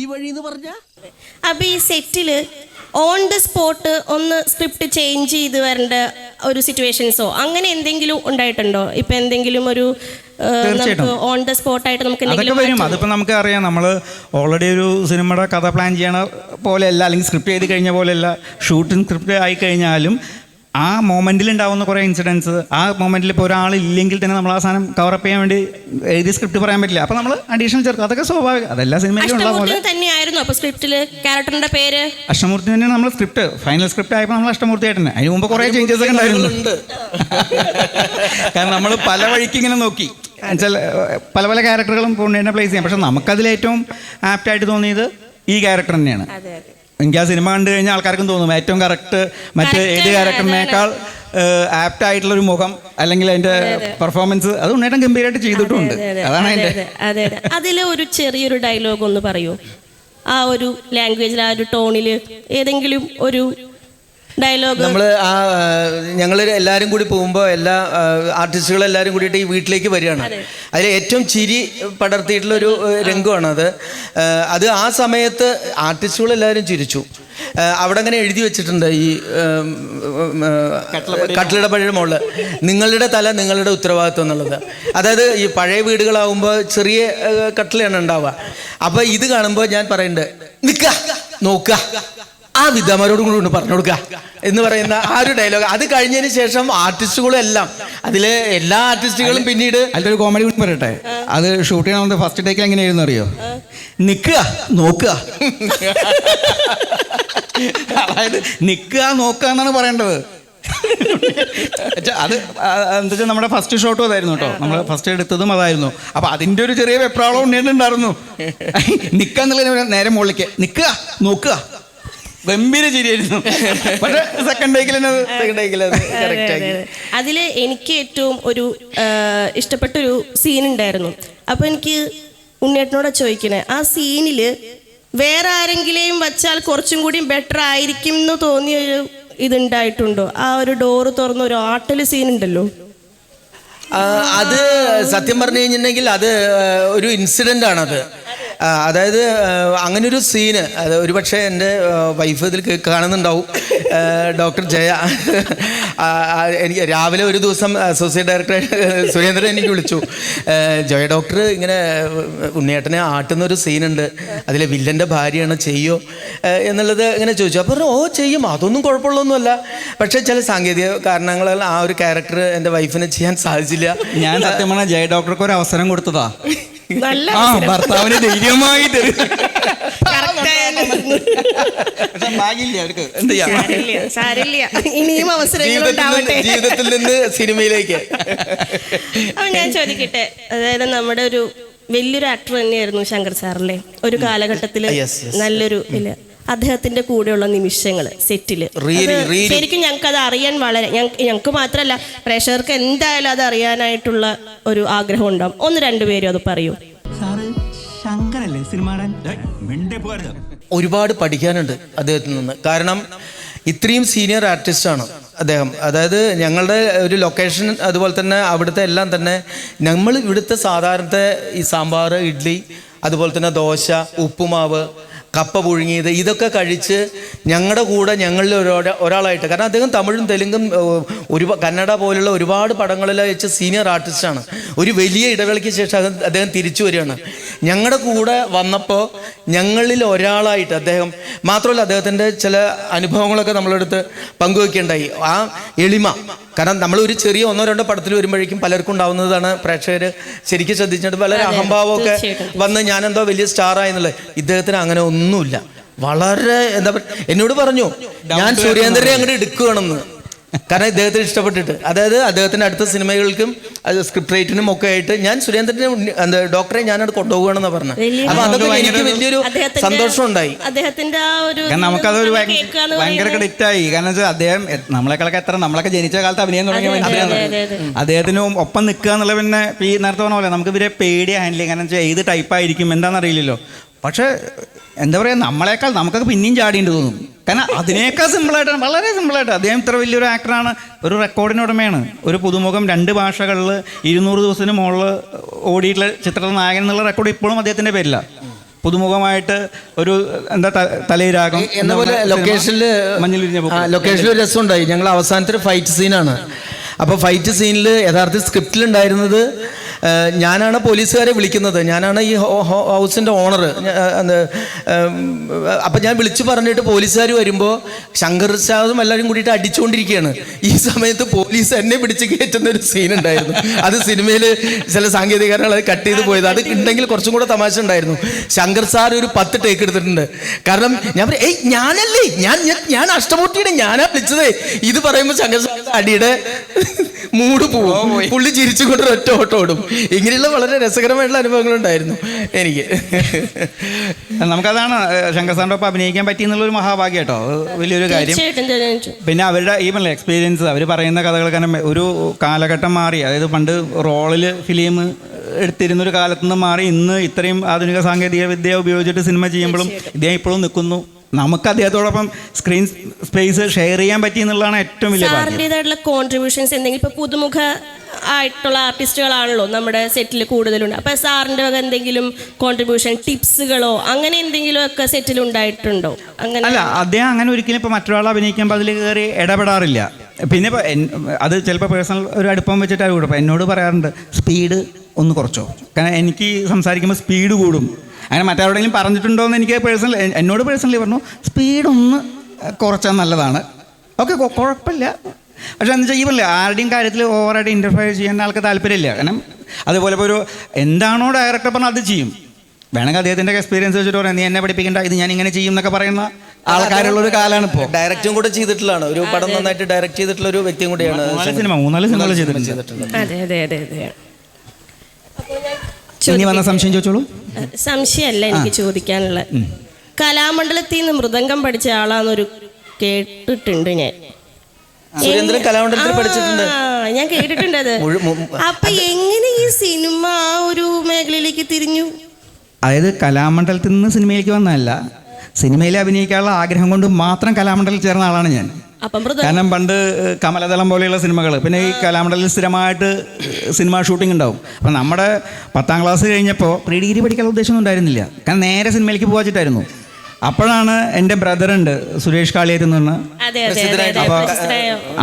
വഴി എന്ന് പറഞ്ഞ അപ്പൊ ഈ സെറ്റില് ഓൺ ദ സ്പോട്ട് ഒന്ന് സ്ക്രിപ്റ്റ് ചേഞ്ച് ചെയ്ത് വരേണ്ട ഒരു സിറ്റുവേഷൻസോ അങ്ങനെ എന്തെങ്കിലും ഉണ്ടായിട്ടുണ്ടോ? ഇപ്പൊ എന്തെങ്കിലും ഒരു ഓൺ ദ സ്പോട്ടായിട്ട് നമുക്ക് അതൊക്കെ വരും. അതിപ്പോൾ നമുക്ക് അറിയാം, നമ്മൾ ഓൾറെഡി ഒരു സിനിമയുടെ കഥ പ്ലാൻ ചെയ്യണ പോലെയല്ല, അല്ലെങ്കിൽ സ്ക്രിപ്റ്റ് ചെയ്ത് കഴിഞ്ഞ പോലെയല്ല. ഷൂട്ടിംഗ് സ്ക്രിപ്റ്റ് ആയി കഴിഞ്ഞാലും ആ മൊമെന്റിൽ ഉണ്ടാവുന്ന കുറേ ഇൻസിഡൻസ്, ആ മൊമെന്റിൽ ഇപ്പോൾ ഒരാളില്ലെങ്കിൽ തന്നെ നമ്മൾ ആ സാധനം കവറപ്പ് ചെയ്യാൻ വേണ്ടി എഴുതി സ്ക്രിപ്റ്റ് പറയാൻ പറ്റില്ല. അപ്പോൾ നമ്മൾ അഡീഷണൽ ചേർക്കും. അതൊക്കെ സ്വാഭാവികം, അതെല്ലാ സിനിമയിലും ഉള്ള പോലെ തന്നെയായിരുന്നു. അപ്പോൾ സ്ക്രിപ്റ്റിൽ ക്യാരക്ടറിന്റെ പേര് അഷ്ടമൂർത്തി തന്നെയാണ്. നമ്മൾ സ്ക്രിപ്റ്റ് ഫൈനൽ സ്ക്രിപ്റ്റ് ആയപ്പോൾ നമ്മൾ അഷ്ടമൂർത്തി ആയിട്ടുണ്ട്. അതിന് മുമ്പ് കുറേ ചേഞ്ചസ് ഒക്കെ ഉണ്ടായിരുന്നു. കാരണം നമ്മൾ പല വഴിക്ക് ഇങ്ങനെ നോക്കി പല പല ക്യാരക്ടറുകളും പുണ്യനെ പ്ലേസ് ചെയ്യാം. പക്ഷെ നമുക്കതിലേറ്റവും ആപ്റ്റായിട്ട് തോന്നിയത് ഈ ക്യാരക്ടർ തന്നെയാണ്. എനിക്ക് ആ സിനിമ കണ്ടു കഴിഞ്ഞാൽ ആൾക്കാർക്കും തോന്നും ഏറ്റവും കറക്റ്റ് മറ്റേ ഏത് ക്യാരക്ടറിനേക്കാൾ ആപ്റ്റ് ആയിട്ടുള്ളൊരു മുഖം അല്ലെങ്കിൽ അതിന്റെ പെർഫോമൻസ് അത് ഉണ്ണേട്ടൻ ഗംഭീരമായിട്ട് ചെയ്തിട്ടുണ്ട്. അതാണ് അതിന്റെ. അതിലെ ഒരു ചെറിയൊരു ഡയലോഗ് ഒന്ന് പറയൂ, ആ ഒരു ലാംഗ്വേജിൽ, ആ ഒരു ടോണില് ഏതെങ്കിലും ഒരു ഡയലോഗ്. നമ്മൾ ഞങ്ങൾ എല്ലാവരും കൂടി പോകുമ്പോൾ എല്ലാ ആർട്ടിസ്റ്റുകളെല്ലാവരും കൂടിയിട്ട് ഈ വീട്ടിലേക്ക് വരികയാണ്. അതിൽ ഏറ്റവും ചിരി പടർത്തിയിട്ടുള്ളൊരു രംഗമാണ് അത് ആ സമയത്ത് ആർട്ടിസ്റ്റുകളെല്ലാവരും ചിരിച്ചു. അവിടെ അങ്ങനെ എഴുതി വെച്ചിട്ടുണ്ട് ഈ കട്ടിലയുടെ പഴയ മോള്, നിങ്ങളുടെ തല നിങ്ങളുടെ ഉത്തരവാദിത്വം എന്നുള്ളത്. അതായത് ഈ പഴയ വീടുകളാവുമ്പോൾ ചെറിയ കട്ടിലാണ് ഉണ്ടാവുക. അപ്പോൾ ഇത് കാണുമ്പോൾ ഞാൻ പറയുന്നുണ്ട്, നിൽക്കുക നോക്കുക, ആ വിദ്യാമാരോട് കൂടി ഒന്ന് പറഞ്ഞു കൊടുക്കുക എന്ന് പറയുന്ന ആ ഒരു ഡയലോഗ്. അത് കഴിഞ്ഞതിന് ശേഷം ആർട്ടിസ്റ്റുകളും എല്ലാം, അതിലെ എല്ലാ ആർട്ടിസ്റ്റുകളും പിന്നീട് അതിലൊരു കോമഡി കൂടി പറയട്ടെ. അത് ഷൂട്ട് ചെയ്യണമെന്ന് ഫസ്റ്റ് ടേക്കിൽ എങ്ങനെയായിരുന്നു അറിയോ? നിൽക്കുക നോക്കുക. അതായത് നിൽക്കുക നോക്കുക എന്നാണ് പറയേണ്ടത്. അത് എന്താ വെച്ചാൽ നമ്മുടെ ഫസ്റ്റ് ഷോട്ടും അതായിരുന്നു കേട്ടോ. നമ്മൾ ഫസ്റ്റ് എടുത്തതും അതായിരുന്നു. അപ്പൊ അതിന്റെ ഒരു ചെറിയ വെപ്രാളം ഉണ്ടായിരുന്നു. നിൽക്കുക എന്നുള്ള നേരെ മുകളിലേക്ക് നിൽക്കുക നോക്കുക, ഗംഭീര ചിരിയായിരുന്നു. പക്ഷേ സെക്കൻഡ് ടേക്കിൽ അതില് എനിക്ക് ഏറ്റവും ഒരു ഇഷ്ടപ്പെട്ടൊരു സീൻ ഉണ്ടായിരുന്നു. അപ്പൊ എനിക്ക് ഉണ്ണേട്ടനോട് ചോദിക്കണേ, ആ സീനില് വേറെ ആരെങ്കിലും വച്ചാൽ കുറച്ചും കൂടി ബെറ്റർ ആയിരിക്കും എന്ന് തോന്നിയൊരു ഇതുണ്ടായിട്ടുണ്ടോ? ആ ഒരു ഡോറ് തുറന്ന ഒരു ആട്ടല് സീൻ ഉണ്ടല്ലോ, അത് സത്യം പറഞ്ഞു കഴിഞ്ഞിട്ടുണ്ടെങ്കിൽ അത് ഒരു ഇൻസിഡൻ്റ് ആണത്. അതായത് അങ്ങനൊരു സീന്, അത് ഒരുപക്ഷെ എൻ്റെ വൈഫ് ഇതിൽ കാണുന്നുണ്ടാവും, ഡോക്ടർ ജയ. എനിക്ക് രാവിലെ ഒരു ദിവസം അസോസിയേറ്റ് ഡയറക്ടർ സുരേന്ദ്രൻ എനിക്ക് വിളിച്ചു, ജയ ഡോക്ടർ ഇങ്ങനെ ഉണ്ണിയേട്ടനെ ആട്ടുന്ന ഒരു സീനുണ്ട്, അതിലെ വില്ലൻ്റെ ഭാര്യയാണ്, ചെയ്യോ എന്നുള്ളത് ഇങ്ങനെ ചോദിച്ചു. അപ്പോൾ ഓ ചെയ്യും, അതൊന്നും കുഴപ്പമുള്ളതൊന്നുമല്ല. പക്ഷേ ചില സാങ്കേതിക കാരണങ്ങളാൽ ആ ഒരു ക്യാരക്ടർ എൻ്റെ വൈഫിന് ചെയ്യാൻ സാധിച്ചില്ല. ഞാൻ സത്യം പറഞ്ഞാൽ ജയ ഡോക്ടർക്ക് ഒരു അവസരം കൊടുത്തതാ. നല്ല ആ ഭർത്താവിന് ധൈര്യമായി തരും. correct ആയിരുന്നു. പക്ഷെ ഭാഗ്യമില്ല അവർക്ക്. എന്ത് ചെയ്യാം? സാരില്ല ഇനിയും അവസരങ്ങൾ ഉണ്ടാവട്ടെ. ജീവിതത്തിൽ നിന്ന് സിനിമയിലേക്ക്. അപ്പൊ ഞാൻ ചോദിക്കട്ടെ, അതായത് നമ്മുടെ ഒരു വലിയൊരു ആക്ടർ തന്നെയായിരുന്നു ശങ്കർ സാറല്ലേ ഒരു കാലഘട്ടത്തില്. Yes, yes. നല്ലൊരു ഇല്ല അദ്ദേഹത്തിന്റെ കൂടെയുള്ള നിമിഷങ്ങള് സെറ്റില് ശരിക്കും ഞങ്ങൾക്ക് അത് അറിയാൻ വളരെ ഞങ്ങൾക്ക് മാത്രല്ല പ്രേക്ഷകർക്ക് എന്തായാലും അത് അറിയാനായിട്ടുള്ള ഒരു ആഗ്രഹം ഉണ്ടാവും. 1-2 പേരും അത് പറയൂ. സാറ് ശങ്കരല്ലേ സിനിമാടൻ? ഒരുപാട് പഠിക്കാനുണ്ട് അദ്ദേഹത്തിൽ നിന്ന്. കാരണം ഇത്രയും സീനിയർ ആർട്ടിസ്റ്റാണ് അദ്ദേഹം. അതായത് ഞങ്ങളുടെ ഒരു ലൊക്കേഷൻ അതുപോലെ തന്നെ അവിടുത്തെ എല്ലാം തന്നെ നമ്മൾ ഇവിടുത്തെ സാധാരണത്തെ ഈ സാമ്പാർ, ഇഡ്ഡലി, അതുപോലെ തന്നെ ദോശ, ഉപ്പുമാവ്, കപ്പ പുഴുങ്ങിയത് ഇതൊക്കെ ഞങ്ങളുടെ കൂടെ ഞങ്ങളിൽ ഒരാളായിട്ട്, കാരണം അദ്ദേഹം തമിഴും തെലുങ്കും കന്നഡ പോലുള്ള ഒരുപാട് പടങ്ങളിൽ വെച്ച് സീനിയർ ആർട്ടിസ്റ്റാണ്. ഒരു വലിയ ഇടവേളയ്ക്ക് ശേഷം അദ്ദേഹം തിരിച്ചു വരികയാണ്. ഞങ്ങളുടെ കൂടെ വന്നപ്പോൾ ഞങ്ങളിൽ ഒരാളായിട്ട് അദ്ദേഹം മാത്രമല്ല, അദ്ദേഹത്തിൻ്റെ ചില അനുഭവങ്ങളൊക്കെ നമ്മളെടുത്ത് പങ്കുവെക്കുകയുണ്ടായി. ആ എളിമ, കാരണം നമ്മൾ ഒരു ചെറിയ 1-2 പടത്തിൽ വരുമ്പോഴേക്കും പലർക്കും ഉണ്ടാവുന്നതാണ്, പ്രേക്ഷകർ ശരിക്കും ശ്രദ്ധിച്ചിട്ട് വളരെ അഹംഭാവമൊക്കെ വന്ന് ഞാനെന്തോ വലിയ സ്റ്റാറായി എന്നുള്ളത്. ഇദ്ദേഹത്തിന് അങ്ങനെ ഒന്നുമില്ല. വളരെ എന്താ പറയുക, എന്നോട് പറഞ്ഞു ഞാൻ സുരേന്ദ്രനെ അങ്ങോട്ട് എടുക്കുകയാണെന്ന്. കാരണം ഇദ്ദേഹത്തിന് ഇഷ്ടപ്പെട്ടിട്ട്, അതായത് അദ്ദേഹത്തിൻ്റെ അടുത്ത സിനിമകൾക്കും സ്ക്രിപ്റ്റ് റൈറ്റിനും ഒക്കെ ആയിട്ട് ഞാൻ സുരേന്ദ്രനെ ഡോക്ടറെ ഞാനത് കൊണ്ടുപോകുകയാണെന്ന് പറഞ്ഞു. അപ്പൊ അതൊക്കെ എനിക്ക് വലിയൊരു സന്തോഷം ഉണ്ടായി. അദ്ദേഹത്തിന്റെ ആ ഒരു നമുക്കതൊരു ഭയങ്കര ക്രെഡിറ്റ് ആയി. കാരണം വെച്ചാൽ അദ്ദേഹം നമ്മളെക്കാളൊക്കെ നമ്മളൊക്കെ ജനിച്ച കാലത്ത് അഭിനയം തുടങ്ങിയ മനുഷ്യനാണ്. അദ്ദേഹത്തിന് ഒപ്പം നിൽക്കുക എന്നുള്ള പിന്നെ ഈ നേരത്തെ പറഞ്ഞ പോലെ നമുക്ക് ഇവരെ പേടി ഹാൻഡിൽ ചെയ്യാൻ, കാരണം വെച്ചാൽ ഏത് ടൈപ്പായിരിക്കും എന്താണെന്നറിയില്ലല്ലോ. പക്ഷെ എന്താ പറയുക, നമ്മളെക്കാൾ നമുക്കൊക്കെ പിന്നെയും ചാടിയിട്ട് തോന്നും. കാരണം അതിനേക്കാൾ സിമ്പിളായിട്ടാണ്, വളരെ സിമ്പിളായിട്ട്. അദ്ദേഹം ഇത്ര വലിയൊരു ആക്ടറാണ്, ഒരു റെക്കോർഡിന് ഉടമയാണ്. ഒരു പുതുമുഖം 2 ഭാഷകളിൽ 200 ദിവസത്തിന് മുകളിൽ ഓടിയിട്ടുള്ള ചിത്രത്തിൽ നായകൻ എന്നുള്ള റെക്കോർഡ് ഇപ്പോഴും അദ്ദേഹത്തിൻ്റെ പേരില്ല. പുതുമുഖമായിട്ട് ഒരു എന്താ തലയിരാഗം എന്ന പോലെ ലൊക്കേഷനിൽ ഒരു രസമുണ്ടായി. ഞങ്ങൾ അവസാനത്തെ ഒരു ഫൈറ്റ് സീനാണ്. അപ്പോൾ ഫൈറ്റ് സീനിൽ യഥാർത്ഥ സ്ക്രിപ്റ്റിലുണ്ടായിരുന്നത് ഞാനാണ് പോലീസുകാരെ വിളിക്കുന്നത്, ഞാനാണ് ഈ ഹൗസിൻ്റെ ഓണർ. അപ്പം ഞാൻ വിളിച്ചു പറഞ്ഞിട്ട് പോലീസുകാർ വരുമ്പോൾ ശങ്കർ സാറും എല്ലാവരും കൂടിയിട്ട് അടിച്ചുകൊണ്ടിരിക്കുകയാണ്. ഈ സമയത്ത് പോലീസ് എന്നെ പിടിച്ച് കയറ്റുന്ന ഒരു സീൻ ഉണ്ടായിരുന്നു. അത് സിനിമയിൽ ചില സാങ്കേതിക കാരണങ്ങൾ അത് കട്ട് ചെയ്ത് പോയത്. അത് ഉണ്ടെങ്കിൽ കുറച്ചും കൂടെ തമാശ ഉണ്ടായിരുന്നു. ശങ്കർ സാർ ഒരു 10 ടേക്ക് എടുത്തിട്ടുണ്ട്. കാരണം ഞാൻ പറയും, ഏയ് ഞാനല്ലേ, ഞാൻ അഷ്ടമൂർത്തിയുടെ ഞാനാ വിളിച്ചതേ. ഇത് പറയുമ്പോൾ ശങ്കർ സാർ അടിയുടെ മൂട് പോവും, പുള്ളി ചിരിച്ചുകൊണ്ട് ഒറ്റ ഓട്ടം ഓടും. ഇങ്ങനെയുള്ള വളരെ രസകരമായിട്ടുള്ള അനുഭവങ്ങളുണ്ടായിരുന്നു എനിക്ക്. നമുക്കതാണ് ശങ്കർ സാറിൻ്റെ ഒപ്പം അഭിനയിക്കാൻ പറ്റി എന്നുള്ളൊരു മഹാഭാഗ്യം കേട്ടോ, വലിയൊരു കാര്യം. പിന്നെ അവരുടെ ഈ എക്സ്പീരിയൻസ്, അവർ പറയുന്ന കഥകൾ, കാരണം ഒരു കാലഘട്ടം മാറി. അതായത് പണ്ട് റോളിൽ ഫിലിം എടുത്തിരുന്നൊരു കാലത്തു നിന്ന് മാറി ഇന്ന് ഇത്രയും ആധുനിക സാങ്കേതിക വിദ്യ ഉപയോഗിച്ചിട്ട് സിനിമ ചെയ്യുമ്പോഴും ഇദ്ദേഹം ഇപ്പോഴും നിൽക്കുന്നു. നമുക്ക് അദ്ദേഹത്തോടൊപ്പം സ്ക്രീൻ സ്പേസ് ഷെയർ ചെയ്യാൻ പറ്റി എന്നുള്ളതാണ് ഏറ്റവും വലിയ സാറിൻ്റെതായിട്ടുള്ള കോൺട്രിബ്യൂഷൻസ് എന്തെങ്കിലും. ഇപ്പോൾ പുതുമുഖ ആയിട്ടുള്ള ആർട്ടിസ്റ്റുകളാണല്ലോ നമ്മുടെ സെറ്റിൽ കൂടുതലുണ്ട്. അപ്പോൾ സാറിൻ്റെ വക എന്തെങ്കിലും കോൺട്രിബ്യൂഷൻ, ടിപ്സുകളോ അങ്ങനെ എന്തെങ്കിലും ഒക്കെ സെറ്റിൽ ഉണ്ടായിട്ടുണ്ടോ? അങ്ങനെ അല്ല, അദ്ദേഹം അങ്ങനെ ഒരിക്കലും ഇപ്പോൾ മറ്റൊരാൾ അഭിനയിക്കുമ്പോൾ അതിൽ കയറി ഇടപെടാറില്ല. പിന്നെ ഇപ്പോൾ അത് ചിലപ്പോൾ പേഴ്സണൽ ഒരു അടുപ്പം വെച്ചിട്ട് കൂടെ അപ്പോൾ എന്നോട് പറയാറുണ്ട്, സ്പീഡ് ഒന്ന് കുറച്ചോ, കാരണം എനിക്ക് സംസാരിക്കുമ്പോൾ സ്പീഡ് കൂടും. അങ്ങനെ മറ്റാരോടെങ്കിലും പറഞ്ഞിട്ടുണ്ടോ എന്ന് എനിക്ക് എന്നോട് പേഴ്സണലി പറഞ്ഞു, സ്പീഡൊന്ന് കുറച്ചാൽ നല്ലതാണ്. ഓക്കെ, കുഴപ്പമില്ല. പക്ഷെ എന്താ വെച്ചാൽ ഈ പറഞ്ഞില്ല, ആരുടെയും കാര്യത്തിൽ ഓവറായിട്ട് ഇൻ്റർഫിയർ ചെയ്യാൻ ആൾക്ക് താല്പര്യമില്ല. കാരണം അതുപോലെ ഇപ്പോൾ ഒരു എന്താണോ ഡയറക്ടർ പറഞ്ഞാൽ അത് ചെയ്യും. വേണമെങ്കിൽ അദ്ദേഹത്തിൻ്റെ എക്സ്പീരിയൻസ് വെച്ചിട്ട് പറയാം, നീ എന്നെ പഠിപ്പിക്കേണ്ട, ഇത് ഞാൻ ഇങ്ങനെ ചെയ്യും എന്നൊക്കെ പറയുന്ന ആൾക്കാരുള്ള ഒരു കാലമാണ് ഇപ്പോൾ. ഡയറക്റ്റും കൂടെ ചെയ്തിട്ടുള്ളതാണ്, ഒരു പടം നന്നായിട്ട് ഡയറക്റ്റ് ചെയ്തിട്ടുള്ള ഒരു വ്യക്തിയും കൂടിയാണ്. 3-4 സിനിമകൾ ചെയ്തിട്ടുണ്ട്. അതെ അതെ അതെ അതെ. ഇനി വന്ന സംശയം ചോദിച്ചോളൂ. സംശയമല്ല എനിക്ക് ചോദിക്കാനുള്ള, കലാമണ്ഡലത്തിൽ നിന്ന് മൃദംഗം പഠിച്ച ആളാന്നൊരു കേട്ടിട്ടുണ്ട് ഞാൻ. സുരേന്ദ്രൻ കലാമണ്ഡലത്തിൽ പഠിച്ചിട്ടുണ്ട്, ഞാൻ കേട്ടിട്ടുണ്ട് അത്. അപ്പൊ എങ്ങനെ ഈ സിനിമ ആ ഒരു മേഖലയിലേക്ക് തിരിഞ്ഞു? അതായത് കലാമണ്ഡലത്തിൽ നിന്ന് സിനിമയിലേക്ക് വന്നതല്ല, സിനിമയിൽ അഭിനയിക്കാനുള്ള ആഗ്രഹം കൊണ്ട് മാത്രം കലാമണ്ഡലത്തിൽ ചേർന്ന ആളാണ് ഞാൻ. കാരണം പണ്ട് കമലദളം പോലെയുള്ള സിനിമകൾ, പിന്നെ ഈ കലാമണ്ഡലത്തിൽ സ്ഥിരമായിട്ട് സിനിമ ഷൂട്ടിംഗ് ഉണ്ടാവും. അപ്പം നമ്മുടെ 10ാം ക്ലാസ് കഴിഞ്ഞപ്പോൾ പ്രീ ഡിഗ്രി പഠിക്കാനുള്ള ഉദ്ദേശമൊന്നും ഉണ്ടായിരുന്നില്ല, കാരണം നേരെ സിനിമയിലേക്ക് പോകാച്ചിട്ടായിരുന്നു. അപ്പോഴാണ് എൻ്റെ ബ്രദറുണ്ട് സുരേഷ് കാളിയേറ്റ് എന്ന് പറഞ്ഞ, അപ്പോൾ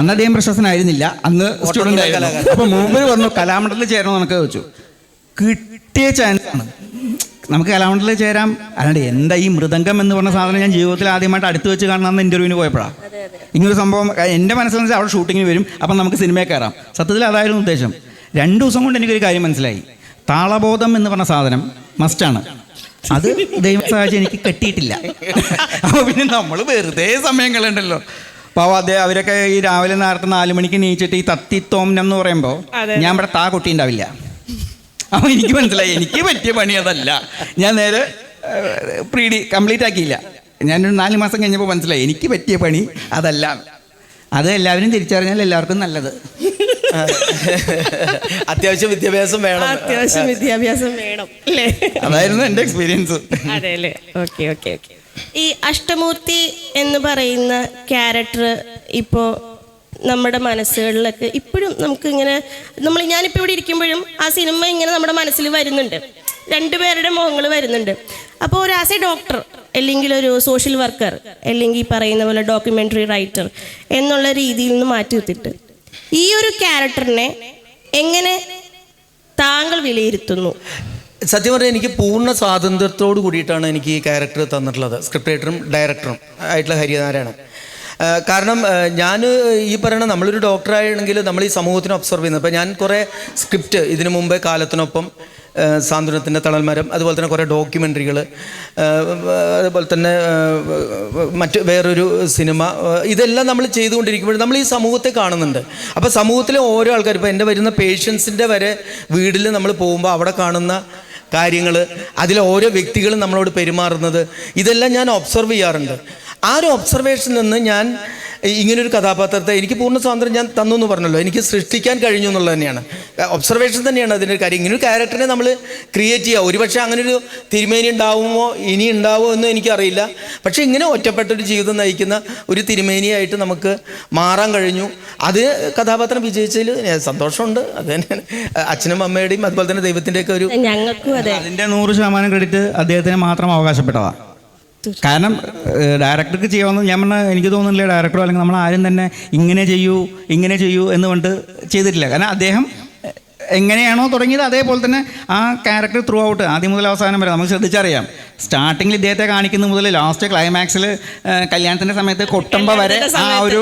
അന്ന് അദ്ദേഹം പ്രശസ്തനായിരുന്നില്ല, അന്ന് സ്റ്റുഡൻ്റ് ആയിരുന്നു. അപ്പോൾ മൂപ്പര് പറഞ്ഞു കലാമണ്ഡലത്തിൽ ചേരണമെന്ന് നമുക്ക് വെച്ചു. കിട്ടിയ ചാൻസാണ്, നമുക്ക് കലാമണ്ഡലത്തിൽ ചേരാം. അല്ലാണ്ട് എന്താ ഈ മൃദംഗം എന്ന് പറഞ്ഞ സാധനം ഞാൻ ജീവിതത്തിൽ ആദ്യമായിട്ട് അടുത്ത് വെച്ച് കാണണമെന്ന് ഇൻ്റർവ്യൂവിന് പോയപ്പോഴാണ് ഇങ്ങനൊരു സംഭവം എൻ്റെ മനസ്സിൽ വെച്ചാൽ അവിടെ ഷൂട്ടിങ്ങിന് വരും, അപ്പം നമുക്ക് സിനിമയിൽ കയറാം. സത്യത്തിൽ അതായിരുന്നു ഉദ്ദേശം. 2 ദിവസം കൊണ്ട് എനിക്കൊരു കാര്യം മനസ്സിലായി, താളബോധം എന്ന് പറഞ്ഞ സാധനം മസ്റ്റാണ്. അത് ദൈവം സഹായിച്ച് എനിക്ക് കിട്ടിയിട്ടില്ല. അപ്പോൾ പിന്നെ നമ്മൾ വെറുതെ സമയം കളയണ്ടല്ലോ. അപ്പോൾ അവരൊക്കെ ഈ രാവിലെ നേരത്തെ 4 മണിക്ക് നീച്ചിട്ട് ഈ തത്തിത്തോം എന്ന് പറയുമ്പോൾ ഞാൻ ഇവിടെ കുട്ടി ഉണ്ടാവില്ല. അപ്പോൾ എനിക്ക് മനസ്സിലായി എനിക്ക് പറ്റിയ പണി അതല്ല. ഞാൻ നേരെ പ്രീഡി കംപ്ലീറ്റ് ആക്കിയില്ല. ഞാനൊരു 4 മാസം കഴിഞ്ഞപ്പോൾ മനസ്സിലായി എനിക്ക് പറ്റിയ പണി അതല്ല. അത് എല്ലാവരും തിരിച്ചറിഞ്ഞാൽ എല്ലാവർക്കും നല്ലത്. അത്യാവശ്യം വിദ്യാഭ്യാസം വേണം. അത്യാവശ്യം വിദ്യാഭ്യാസം വേണം അല്ലേ? അതായിരുന്നു എൻ്റെ എക്സ്പീരിയൻസ്. അതെ അല്ലേ? Okay okay okay. ഈ അഷ്ടമൂർത്തി എന്ന് പറയുന്ന ക്യാരക്ടർ ഇപ്പോൾ നമ്മുടെ മനസ്സുകളിലൊക്കെ ഇപ്പോഴും നമുക്ക് ഇങ്ങനെ ഞാനിപ്പോൾ ഇവിടെ ഇരിക്കുമ്പോഴും ആ സിനിമ ഇങ്ങനെ നമ്മുടെ മനസ്സിൽ വരുന്നുണ്ട്. 2 പേരുടെ മുഖങ്ങൾ വരുന്നുണ്ട്. അപ്പോൾ ഒരു ആസ് എ ഡോക്ടർ അല്ലെങ്കിൽ ഒരു സോഷ്യൽ വർക്കർ അല്ലെങ്കിൽ പറയുന്ന പോലെ ഡോക്യുമെൻ്ററി റൈറ്റർ എന്നുള്ള രീതിയിൽ നിന്ന് മാറ്റി നിർത്തിയിട്ട് ഈ ഒരു ക്യാരക്ടറിനെ എങ്ങനെ താങ്കൾ വിലയിരുത്തുന്നു? സത്യം പറഞ്ഞാൽ എനിക്ക് പൂർണ്ണ സ്വാതന്ത്ര്യത്തോട് കൂടിയിട്ടാണ് എനിക്ക് ഈ ക്യാരക്ടർ തന്നിട്ടുള്ളത്, സ്ക്രിപ്റ്റ് റൈറ്ററും ഡയറക്ടറും ആയിട്ടുള്ള ഹരിനാരായണൻ. കാരണം ഞാൻ ഈ പറയുന്ന നമ്മളൊരു ഡോക്ടറാണെങ്കിൽ നമ്മൾ ഈ സമൂഹത്തിനെ ഒബ്സർവ് ചെയ്യുന്നത്. ഇപ്പോൾ ഞാൻ കുറേ സ്ക്രിപ്റ്റ് ഇതിനു മുമ്പേ കാലത്തിനൊപ്പം, സാന്ത്വനത്തിൻ്റെ തണൽമരം, അതുപോലെ തന്നെ കുറേ ഡോക്യുമെൻ്ററികൾ, അതുപോലെ തന്നെ മറ്റ് വേറൊരു സിനിമ, ഇതെല്ലാം നമ്മൾ ചെയ്തുകൊണ്ടിരിക്കുമ്പോൾ നമ്മൾ ഈ സമൂഹത്തെ കാണുന്നുണ്ട്. അപ്പോൾ സമൂഹത്തിലെ ഓരോ ആൾക്കാർ, ഇപ്പോൾ എൻ്റെ വരുന്ന പേഷ്യൻസിൻ്റെ വരെ വീട്ടിൽ നമ്മൾ പോകുമ്പോൾ അവിടെ കാണുന്ന കാര്യങ്ങൾ, അതിലെ ഓരോ വ്യക്തികളും നമ്മളോട് പെരുമാറുന്നത്, ഇതെല്ലാം ഞാൻ ഒബ്സർവ് ചെയ്യാറുണ്ട്. ആ ഒരു ഒബ്സർവേഷനിൽ നിന്ന് ഞാൻ ഇങ്ങനൊരു കഥാപാത്രത്തെ എനിക്ക് പൂർണ്ണ സ്വാതന്ത്ര്യം ഞാൻ തന്നു എന്ന് പറഞ്ഞല്ലോ, എനിക്ക് സൃഷ്ടിക്കാൻ കഴിഞ്ഞു എന്നുള്ളത് തന്നെയാണ്. ഒബ്സർവേഷൻ തന്നെയാണ് അതിൻ്റെ കാര്യം. ഇങ്ങനൊരു ക്യാരക്ടറിനെ നമ്മൾ ക്രിയേറ്റ് ചെയ്യുക. ഒരുപക്ഷെ അങ്ങനൊരു തിരുമേനി ഉണ്ടാവുമോ ഇനി ഉണ്ടാവുമോ എന്ന് എനിക്കറിയില്ല. പക്ഷേ ഇങ്ങനെ ഒറ്റപ്പെട്ടൊരു ജീവിതം നയിക്കുന്ന ഒരു തിരുമേനിയായിട്ട് നമുക്ക് മാറാൻ കഴിഞ്ഞു. അത് കഥാപാത്രം വിജയിച്ചതിൽ സന്തോഷമുണ്ട്. അത് തന്നെയാണ് അച്ഛനും അമ്മയുടെയും അതുപോലെ തന്നെ ദൈവത്തിൻ്റെയൊക്കെ ഒരു ഞങ്ങൾക്കും അതെ. അതിൻ്റെ 100% ക്രെഡിറ്റ് അദ്ദേഹത്തിന് മാത്രം അവകാശപ്പെട്ടതാണ്. കാരണം ഡയറക്ടർക്ക് ചെയ്യാവുന്ന ഞാൻ പറഞ്ഞാൽ എനിക്ക് തോന്നുന്നില്ല ഡയറക്ടറോ അല്ലെങ്കിൽ നമ്മൾ ആരും തന്നെ ഇങ്ങനെ ചെയ്യൂ എന്ന് കൊണ്ട് ചെയ്തിട്ടില്ല. കാരണം അദ്ദേഹം എങ്ങനെയാണോ തുടങ്ങിയത് അതേപോലെ തന്നെ ആ ക്യാരക്ടർ ത്രൂ ഔട്ട് ആദ്യം മുതൽ അവസാനം വരെ നമുക്ക് ശ്രദ്ധിച്ചറിയാം. സ്റ്റാർട്ടിങ്ങിൽ ഇദ്ദേഹത്തെ കാണിക്കുന്ന മുതൽ ലാസ്റ്റ് ക്ലൈമാക്സിൽ കല്യാണത്തിൻ്റെ സമയത്ത് കൊട്ടുമ്പ വരെ ആ ഒരു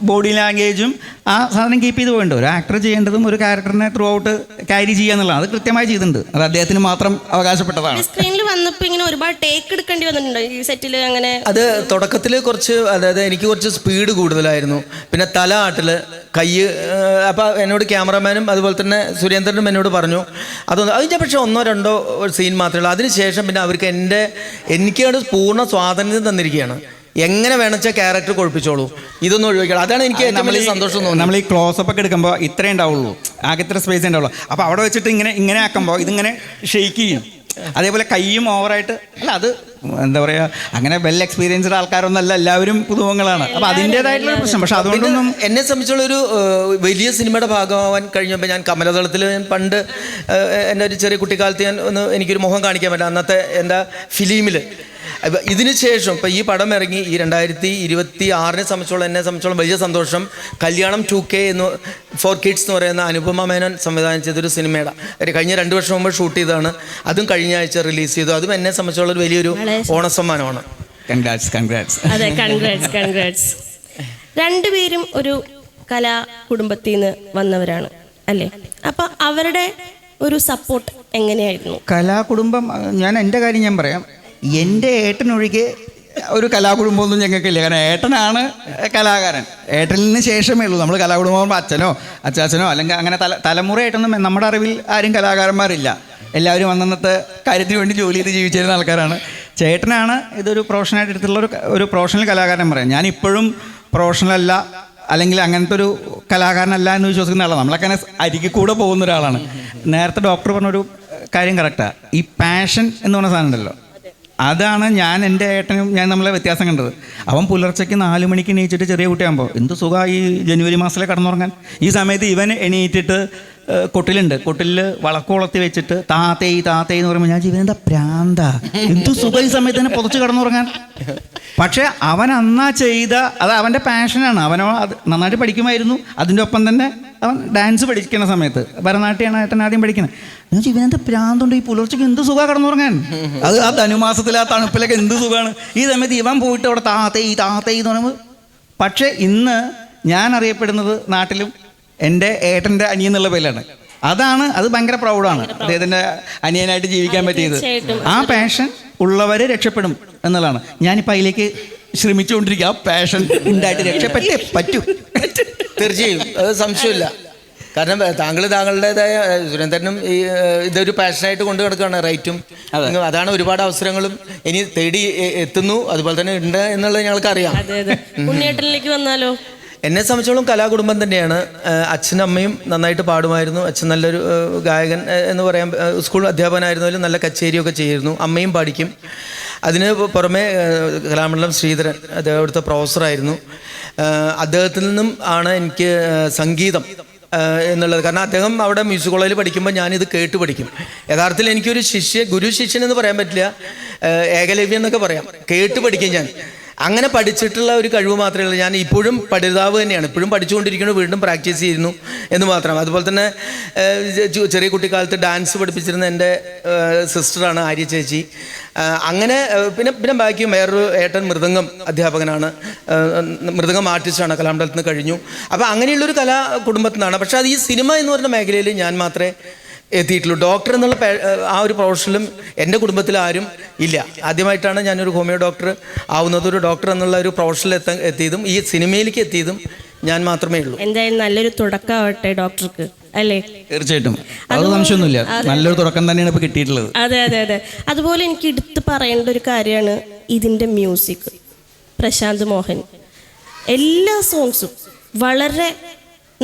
ബോഡി ലാംഗ്വേജും ആ സാധനം കീപ്പ് ചെയ്ത് പോയിട്ടുണ്ട്. ഒരു ആക്ടർ ചെയ്യേണ്ടതും ഒരു ക്യാരക്ടറിനെ ത്രൂ ഔട്ട് ക്യാരി ചെയ്യുക എന്നുള്ളതാണ്. അത് കൃത്യമായി ചെയ്തിട്ടുണ്ട്. അത് അദ്ദേഹത്തിന് മാത്രം അവകാശപ്പെട്ടതാണ്. സ്ക്രീനിൽ വന്നപ്പോൾ ഇങ്ങനെ ഒരുപാട് ടേക്ക് എടുക്കേണ്ടി വന്നിട്ടുണ്ടോ ഈ സെറ്റിൽ? അങ്ങനെ അത് തുടക്കത്തിൽ കുറച്ച്, അതായത് എനിക്ക് കുറച്ച് സ്പീഡ് കൂടുതലായിരുന്നു. പിന്നെ തല ആട്ടിൽ കൈ, അപ്പോൾ എന്നോട് ക്യാമറമാനും അതുപോലെ തന്നെ സുരേന്ദ്രനും എന്നോട് പറഞ്ഞു അതൊന്നും അതിൻ്റെ പക്ഷേ 1-2 സീൻ മാത്രമേ ഉള്ളൂ. അതിനുശേഷം പിന്നെ അവർക്ക് എനിക്കത് പൂർണ്ണ സ്വാതന്ത്ര്യം തന്നിരിക്കുകയാണ്. എങ്ങനെ വേണമെച്ചാൽ ക്യാരക്ടർ കൊഴിപ്പിച്ചോളൂ, ഇതൊന്നും ഒഴിവാക്കണം. അതാണ് എനിക്ക് ഏറ്റവും വലിയ സന്തോഷം തോന്നുന്നത്. നമ്മൾ ഈ ക്ലോസപ്പ് ഒക്കെ എടുക്കുമ്പോൾ ഇത്രേ ഉണ്ടാവുള്ളൂ, ആകെ ഇത്ര സ്പേസ് ഉണ്ടാവുള്ളൂ. അപ്പോൾ അവിടെ വെച്ചിട്ട് ഇങ്ങനെ ആക്കുമ്പോൾ ഇതിങ്ങനെ ഷെയ്ക്ക് ചെയ്യും. അതേപോലെ കൈയും ഓവറായിട്ട് അല്ല, അത് എന്താ പറയുക, അങ്ങനെ വെൽ എക്സ്പീരിയൻസ്ഡ് ആൾക്കാരൊന്നല്ല, എല്ലാവരും പുതുമുഖങ്ങളാണ്. അപ്പോൾ അതിൻ്റേതായിട്ടുള്ള പ്രശ്നം. പക്ഷെ അതുകൊണ്ടൊന്നും എന്നെ സംബന്ധിച്ചുള്ളൊരു വലിയ സിനിമയുടെ ഭാഗമാവാൻ കഴിഞ്ഞപ്പോൾ ഞാൻ കമലതളത്തിൽ പണ്ട് എൻ്റെ ഒരു ചെറിയ കുട്ടിക്കാലത്ത് എനിക്കൊരു മുഖം കാണിക്കാൻ പറ്റില്ല അന്നത്തെ എൻ്റെ ഫിലിമിൽ. ഇതിന് ശേഷം ഇപ്പോൾ ഈ പടം ഇറങ്ങി ഈ 2026 സംബന്ധിച്ചോളം എന്നെ സംബന്ധിച്ചോളം വലിയ സന്തോഷം. കല്യാണം 2K എന്ന് ഫോർ കിഡ്സ് എന്ന് പറയുന്ന അനുപമ മേനോൻ സംവിധാനം ചെയ്തൊരു സിനിമയുടെ കഴിഞ്ഞ 2 വർഷം മുമ്പ് ഷൂട്ട് ചെയ്തതാണ്. അതും കഴിഞ്ഞ ആഴ്ച റിലീസ് ചെയ്തു. അതും എന്നെ സംബന്ധിച്ചുള്ള ഒരു വലിയൊരു ഓണസമ്മാനമാണ്. കൺഗ്രാറ്റ്സ്. അതെ, കൺഗ്രാറ്റ്സ്. 2 പേരും ഒരു കലാ കുടുംബത്തിൽ നിന്ന് വന്നവരാണ് അല്ലേ? അപ്പൊ അവരുടെ ഒരു സപ്പോർട്ട് എങ്ങനെയായിരുന്നു? കലാകുടുംബം, ഞാൻ എൻ്റെ കാര്യം ഞാൻ പറയാം. എൻ്റെ ഏട്ടനൊഴികെ ഒരു കലാകുടുംബമൊന്നും ഞങ്ങൾക്കില്ല. കാരണം ഏട്ടനാണ് കലാകാരൻ. ഏട്ടനിന് ശേഷമേ ഉള്ളൂ നമ്മൾ കലാകുടുംബം. അച്ഛനോ അല്ലെങ്കിൽ അങ്ങനെ തലമുറയായിട്ടൊന്നും നമ്മുടെ അറിവിൽ ആരും കലാകാരന്മാരില്ല. എല്ലാവരും അന്നത്തെ കാര്യത്തിന് വേണ്ടി ജോലി ചെയ്ത് ജീവിച്ചിരുന്ന ആൾക്കാരാണ്. ചേട്ടനാണ് ഇതൊരു പ്രൊഫഷനായിട്ട് എടുത്തുള്ള ഒരു പ്രൊഫഷണൽ കലാകാരൻ പറയാം. ഞാനിപ്പോഴും പ്രൊഫഷണലല്ല അല്ലെങ്കിൽ അങ്ങനത്തെ ഒരു കലാകാരനല്ല എന്ന് വിശ്വസിക്കുന്ന ആളാണ്. നമ്മളൊക്കെ അരികിൽ കൂടെ പോകുന്ന ഒരാളാണ്. നേരത്തെ ഡോക്ടർ പറഞ്ഞൊരു കാര്യം കറക്റ്റാണ്. ഈ പാഷൻ എന്ന് പറഞ്ഞ സാധനം ഉണ്ടല്ലോ, അതാണ് എൻ്റെ ഏട്ടനും ഞാൻ നമ്മളെ വ്യത്യാസം കണ്ടത്. അവൻ പുലർച്ചയ്ക്ക് 4 മണിക്ക് എണീച്ചിട്ട് ചെറിയ കുട്ടിയാകുമ്പോൾ എന്ത് സുഖമാണ് ഈ ജനുവരി മാസത്തിലെ കടന്നുറങ്ങാൻ. ഈ സമയത്ത് ഇവൻ എണീറ്റിട്ട് കൊട്ടിലിൽ വളക്കുളത്തി വെച്ചിട്ട് താത്തേ എന്ന് പറയുമ്പോൾ ഞാൻ ജീവൻ എന്താ പ്രാന്ത, എന്ത് സുഖം ഈ സമയത്ത് തന്നെ പുതച്ച് കടന്നുറങ്ങാൻ. പക്ഷേ അവൻ അന്നാ ചെയ്ത അത് അവൻ്റെ പാഷനാണ്. അവനോ അത് നന്നായിട്ട് പഠിക്കുമായിരുന്നു. അതിൻ്റെ ഒപ്പം തന്നെ അവൻ ഡാൻസ് പഠിക്കുന്ന സമയത്ത് ഭരതനാട്യമാണ് ഏട്ടൻ ആദ്യം പഠിക്കുന്നത്. ഞാൻ ഇവനെന്താ പ്രാന്തുണ്ട്, ഈ പുലർച്ചയ്ക്ക് എന്ത് സുഖമാണ് കടന്നുറങ്ങാൻ. അത് ആ ധനുമാസത്തിൽ ആ തണുപ്പിലൊക്കെ എന്ത് സുഖമാണ്. ഈ സമയത്ത് ഇവൻ പോയിട്ട് അവിടെ താത്തേ എന്ന് പറയുമ്പോൾ. പക്ഷേ ഇന്ന് ഞാൻ അറിയപ്പെടുന്നത് നാട്ടിലും എൻ്റെ ഏട്ടൻ്റെ അനിയെന്നുള്ള പേരിലാണ്. അത് ഭയങ്കര പ്രൗഡാണ് അദ്ദേഹത്തിൻ്റെ അനിയനായിട്ട് ജീവിക്കാൻ പറ്റിയത്. തീർച്ചയായിട്ടും. ആ പാഷൻ ഉള്ളവരെ രക്ഷപ്പെടും എന്നുള്ളതാണ്. ഞാനിപ്പോൾ അതിലേക്ക് ശ്രമിച്ചുകൊണ്ടിരിക്കുക. ആ പാഷൻ ഉണ്ടായിട്ട് രക്ഷപ്പെട്ടേ പറ്റൂ. തീർച്ചയായും അത് സംശയമില്ല. കാരണം താങ്കളുടേതായ സുരേന്ദ്രനും ഈ ഇതൊരു പാഷനായിട്ട് കൊണ്ടു കിടക്കുകയാണ്. റൈറ്റും അതാണ് ഒരുപാട് അവസരങ്ങളും ഇനി തേടി എത്തുന്നു, അതുപോലെ തന്നെ ഉണ്ട് എന്നുള്ളത് ഞങ്ങൾക്ക് അറിയാം. ഉണ്ണിയേട്ടനിലേക്ക് വന്നാലോ? എന്നെ സംബന്ധിച്ചോളം കലാകുടുംബം തന്നെയാണ്. അച്ഛനും അമ്മയും നന്നായിട്ട് പാടുമായിരുന്നു. അച്ഛൻ നല്ലൊരു ഗായകൻ എന്ന് പറയാം. സ്കൂൾ അധ്യാപകനായിരുന്നാലും നല്ല കച്ചേരിയൊക്കെ ചെയ്യുന്നു. അമ്മയും പാടിക്കും. അതിന് പുറമെ കലാമണ്ഡലം ശ്രീധരൻ അദ്ദേഹം അവിടുത്തെ പ്രൊഫസറായിരുന്നു. അദ്ദേഹത്തിൽ നിന്നും ആണ് എനിക്ക് സംഗീതം എന്നുള്ളത്. കാരണം അദ്ദേഹം അവിടെ മ്യൂസിക് കോളേജിൽ പഠിക്കുമ്പോൾ ഞാനിത് കേട്ട് പഠിക്കും. യഥാർത്ഥത്തിൽ എനിക്കൊരു ഗുരു ശിഷ്യൻ എന്ന് പറയാൻ പറ്റില്ല, ഏകലവ്യം എന്നൊക്കെ പറയാം. കേട്ട് പഠിക്കും ഞാൻ. അങ്ങനെ പഠിച്ചിട്ടുള്ള ഒരു കഴിവ് മാത്രമേ ഉള്ളൂ. ഞാൻ ഇപ്പോഴും പഠിതാവ് തന്നെയാണ്, ഇപ്പോഴും പഠിച്ചുകൊണ്ടിരിക്കുന്നു, വീണ്ടും പ്രാക്ടീസ് ചെയ്യുന്നു എന്ന് മാത്രം. അതുപോലെ തന്നെ ചെറിയ കുട്ടിക്കാലത്ത് ഡാൻസ് പഠിപ്പിച്ചിരുന്ന എൻ്റെ സിസ്റ്ററാണ് ആര്യ ചേച്ചി. അങ്ങനെ പിന്നെ ബാക്കി വേറൊരു ഏട്ടൻ മൃദംഗം അധ്യാപകനാണ്, മൃദംഗം ആർട്ടിസ്റ്റാണ്, കലാമണ്ഡലത്തിൽ നിന്ന് കഴിഞ്ഞു. അപ്പോൾ അങ്ങനെയുള്ളൊരു കലാ കുടുംബത്തിൽ നിന്നാണ്. പക്ഷേ അത് ഈ സിനിമ എന്ന് പറഞ്ഞ മേഖലയിൽ ഞാൻ മാത്രമേ എത്തിയിട്ടുള്ളൂ. ഡോക്ടർ എന്നുള്ള ആ ഒരു പ്രൊഫഷനിലും എൻ്റെ കുടുംബത്തിൽ ആരും ഇല്ല. ആദ്യമായിട്ടാണ് ഞാനൊരു ഹോമിയോ ഡോക്ടർ ആവുന്നത്. ഒരു ഡോക്ടർ എന്നുള്ള ഒരു പ്രൊഫഷനിൽ എത്തിയതും ഈ സിനിമയിലേക്ക് എത്തിയതും ഞാൻ മാത്രമേ ഉള്ളൂ. എന്തായാലും നല്ലൊരു തുടക്കമാവട്ടെ ഡോക്ടർക്ക്, അല്ലേ? തീർച്ചയായിട്ടും, അത് സംശയമൊന്നുമില്ല. നല്ലൊരു തുടക്കം തന്നെയാണ് ഇപ്പോൾ കിട്ടിയിട്ടുള്ളത്. അതെ. അതുപോലെ എനിക്ക് എടുത്ത് പറയേണ്ട ഒരു കാര്യമാണ് ഇതിൻ്റെ മ്യൂസിക്. പ്രശാന്ത് മോഹൻ എല്ലാ സോങ്സും വളരെ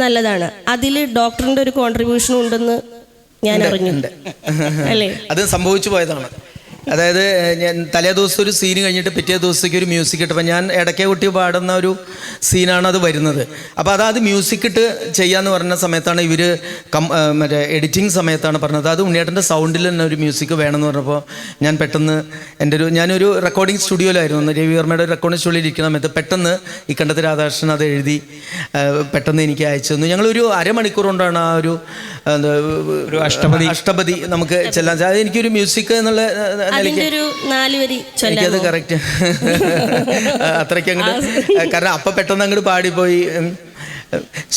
നല്ലതാണ്. അതിൽ ഡോക്ടറിൻ്റെ ഒരു കോൺട്രിബ്യൂഷൻ ഉണ്ടെന്ന് ഞാൻ അറിഞ്ഞിട്ടുണ്ട്, അല്ലേ? അത് സംഭവിച്ചു പോയതാണ്. അതായത് ഞാൻ തലേ ദിവസം ഒരു സീൻ കഴിഞ്ഞിട്ട് പിറ്റേ ദിവസത്തേക്ക് ഒരു മ്യൂസിക് ഇട്ടപ്പോൾ ഞാൻ ഇടയ്ക്കേ കുട്ടി പാടുന്ന ഒരു സീനാണ് അത് വരുന്നത്. അപ്പോൾ അത് മ്യൂസിക് ഇട്ട് ചെയ്യാമെന്ന് പറഞ്ഞ സമയത്താണ് ഇവർ മറ്റേ എഡിറ്റിംഗ് സമയത്താണ് പറഞ്ഞത് അത് ഉണ്ണിയേട്ടൻ്റെ സൗണ്ടിൽ തന്നെ ഒരു മ്യൂസിക് വേണമെന്ന് പറഞ്ഞപ്പോൾ ഞാൻ പെട്ടെന്ന് ഞാനൊരു റെക്കോർഡിംഗ് സ്റ്റുഡിയോയിലായിരുന്നു, രവിവർമ്മയുടെ റെക്കോർഡിംഗ് സ്റ്റുഡിയോയിൽ ഇരിക്കുന്ന സമയത്ത് പെട്ടെന്ന് ഈ കണ്ടത്ത് രാധാകൃഷ്ണൻ അത് എഴുതി പെട്ടെന്ന് എനിക്ക് അയച്ചു തന്നു. ഞങ്ങളൊരു അരമണിക്കൂർ കൊണ്ടാണ് ആ ഒരു അഷ്ടപതി നമുക്ക് ചെല്ലാൻ. അത് എനിക്കൊരു മ്യൂസിക് എന്നുള്ള എനിക്കത് കറക്റ്റ് അത്രയ്ക്ക് അങ്ങോട്ട്, കാരണം അപ്പം പെട്ടെന്ന് അങ്ങോട്ട് പാടിപ്പോയി.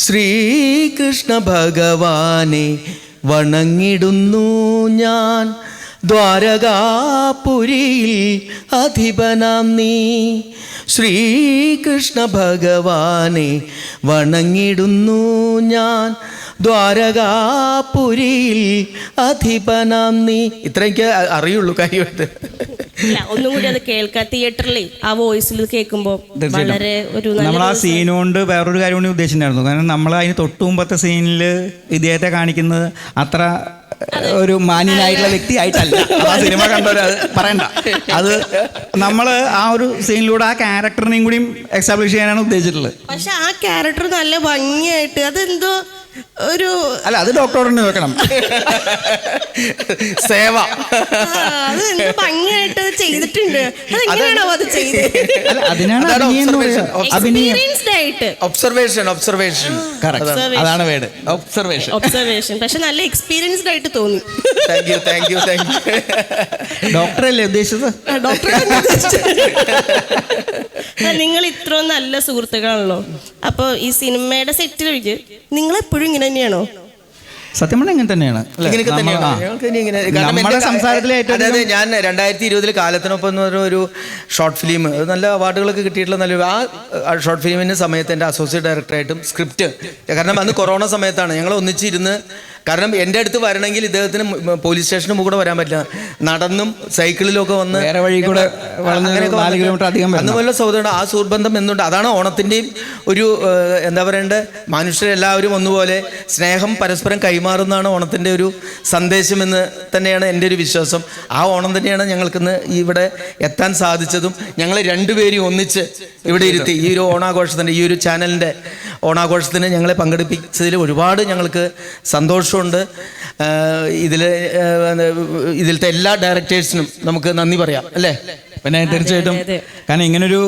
ശ്രീകൃഷ്ണ ഭഗവാനെ വണങ്ങിടുന്നു ഞാൻ, ദ്വാരകാപുരിയിൽ അധിപനാം നീ. ശ്രീകൃഷ്ണ ഭഗവാനെ വണങ്ങിടുന്നു ഞാൻ, ദ്വാരകാപുരിയിൽ അധിപനാം നീ. ഇത്രയൊക്കെ അറിയുള്ളൂ കാര്യമായിട്ട്. ഒന്നും കൂടി അത് കേൾക്കാം തിയേറ്ററിൽ ആ വോയിസിൽ കേൾക്കുമ്പോൾ വളരെ ഒരു നമ്മൾ ആ സീൻ കൊണ്ട് വേറൊരു കാര്യം കൂടി ഉദ്ദേശിച്ചിട്ടുണ്ടായിരുന്നു. കാരണം നമ്മൾ അതിന് തൊട്ടു മുമ്പത്തെ സീനിൽ ഇദ്ദേഹത്തെ കാണിക്കുന്നത് അത്ര ഒരു മാന്യനായിട്ടുള്ള വ്യക്തി ആയിട്ടല്ല. ആ സിനിമ കണ്ടവർ അത് പറയണ്ട. അത് നമ്മൾ ആ ഒരു സീനിലൂടെ ആ ക്യാരക്ടറിനെയും കൂടി എക്സ്റ്റാബ്ലിഷ് ചെയ്യാനാണ് ഉദ്ദേശിച്ചിട്ടുള്ളത്. പക്ഷെ ആ ക്യാരക്ടർ നല്ല ഭംഗിയായിട്ട് അതെന്തോ ഒരു അല്ല, അത് ഡോക്ടറോട് വെക്കണം. സേവ അത് എന്തോ ഭംഗിയായിട്ട് ചെയ്തിട്ടുണ്ട്. അതെങ്ങനെയാണോ അത് ചെയ്തത്? ഒബ്സർവേഷൻ അതാണ് വേർഡ്, ഒബ്സർവേഷൻ. പക്ഷെ നല്ല എക്സ്പീരിയൻസ്ഡ് ആയിട്ട് തോന്നി. താങ്ക് യു ഡോക്ടറല്ലേ ഉദ്ദേശിച്ചത്? നിങ്ങൾ ഇത്രയും നല്ല സുഹൃത്തുക്കളാണല്ലോ. അപ്പോൾ ഈ സിനിമയുടെ സെറ്റിൽ വെച്ച് നിങ്ങളെപ്പോഴും ഇങ്ങനെ തന്നെയാണോ? സത്യം പറഞ്ഞാൽ ഇങ്ങനെ തന്നെയാണ്. നമ്മുടെ സംസാരത്തിലെ അതായത് ഞാൻ 2020 കാലത്തിനൊപ്പം എന്ന് പറഞ്ഞ ഒരു ഷോർട്ട് ഫിലിം, നല്ല അവാർഡുകളൊക്കെ കിട്ടിയിട്ടുള്ള നല്ലൊരു ആ ഷോർട്ട് ഫിലിമിൻ്റെ സമയത്ത് എൻ്റെ അസോസിയേറ്റ് ഡയറക്ടറായിട്ടും സ്ക്രിപ്റ്റ്, കാരണം അന്ന് കൊറോണ സമയത്താണ് ഞങ്ങൾ ഒന്നിച്ചിരുന്ന്. കാരണം എൻ്റെ അടുത്ത് വരണമെങ്കിൽ ഇദ്ദേഹത്തിന് പോലീസ് സ്റ്റേഷന് കൂടെ വരാൻ പറ്റില്ല, നടന്നും സൈക്കിളിലൊക്കെ വന്ന് വേറെ വഴി കൂടെ അതുപോലെ സൗഹൃദം. ആ സുഹൃബന്ധം എന്നുണ്ട്. അതാണ് ഓണത്തിൻ്റെയും ഒരു എന്താ പറയേണ്ടത്, മനുഷ്യരെല്ലാവരും ഒന്നുപോലെ സ്നേഹം പരസ്പരം കൈമാറുന്നതാണ് ഓണത്തിൻ്റെ ഒരു സന്ദേശമെന്ന് തന്നെയാണ് എൻ്റെ ഒരു വിശ്വാസം. ആ ഓണം തന്നെയാണ് ഞങ്ങൾക്കിന്ന് ഇവിടെ എത്താൻ സാധിച്ചതും ഞങ്ങൾ രണ്ടുപേരും ഒന്നിച്ച് ഇവിടെ ഇരുത്തി ഈ ഒരു ഓണാഘോഷത്തിൻ്റെ ഈ ഒരു ചാനലിൻ്റെ ഓണാഘോഷത്തിന് ഞങ്ങളെ പങ്കെടുപ്പിച്ചതിൽ ഒരുപാട് ഞങ്ങൾക്ക് സന്തോഷമുണ്ട്. ഇതിലത്തെ എല്ലാ ഡയറക്ടേഴ്സിനും നമുക്ക് നന്ദി പറയാം, അല്ലേ? പിന്നെ തീർച്ചയായിട്ടും. കാരണം ഇങ്ങനൊരു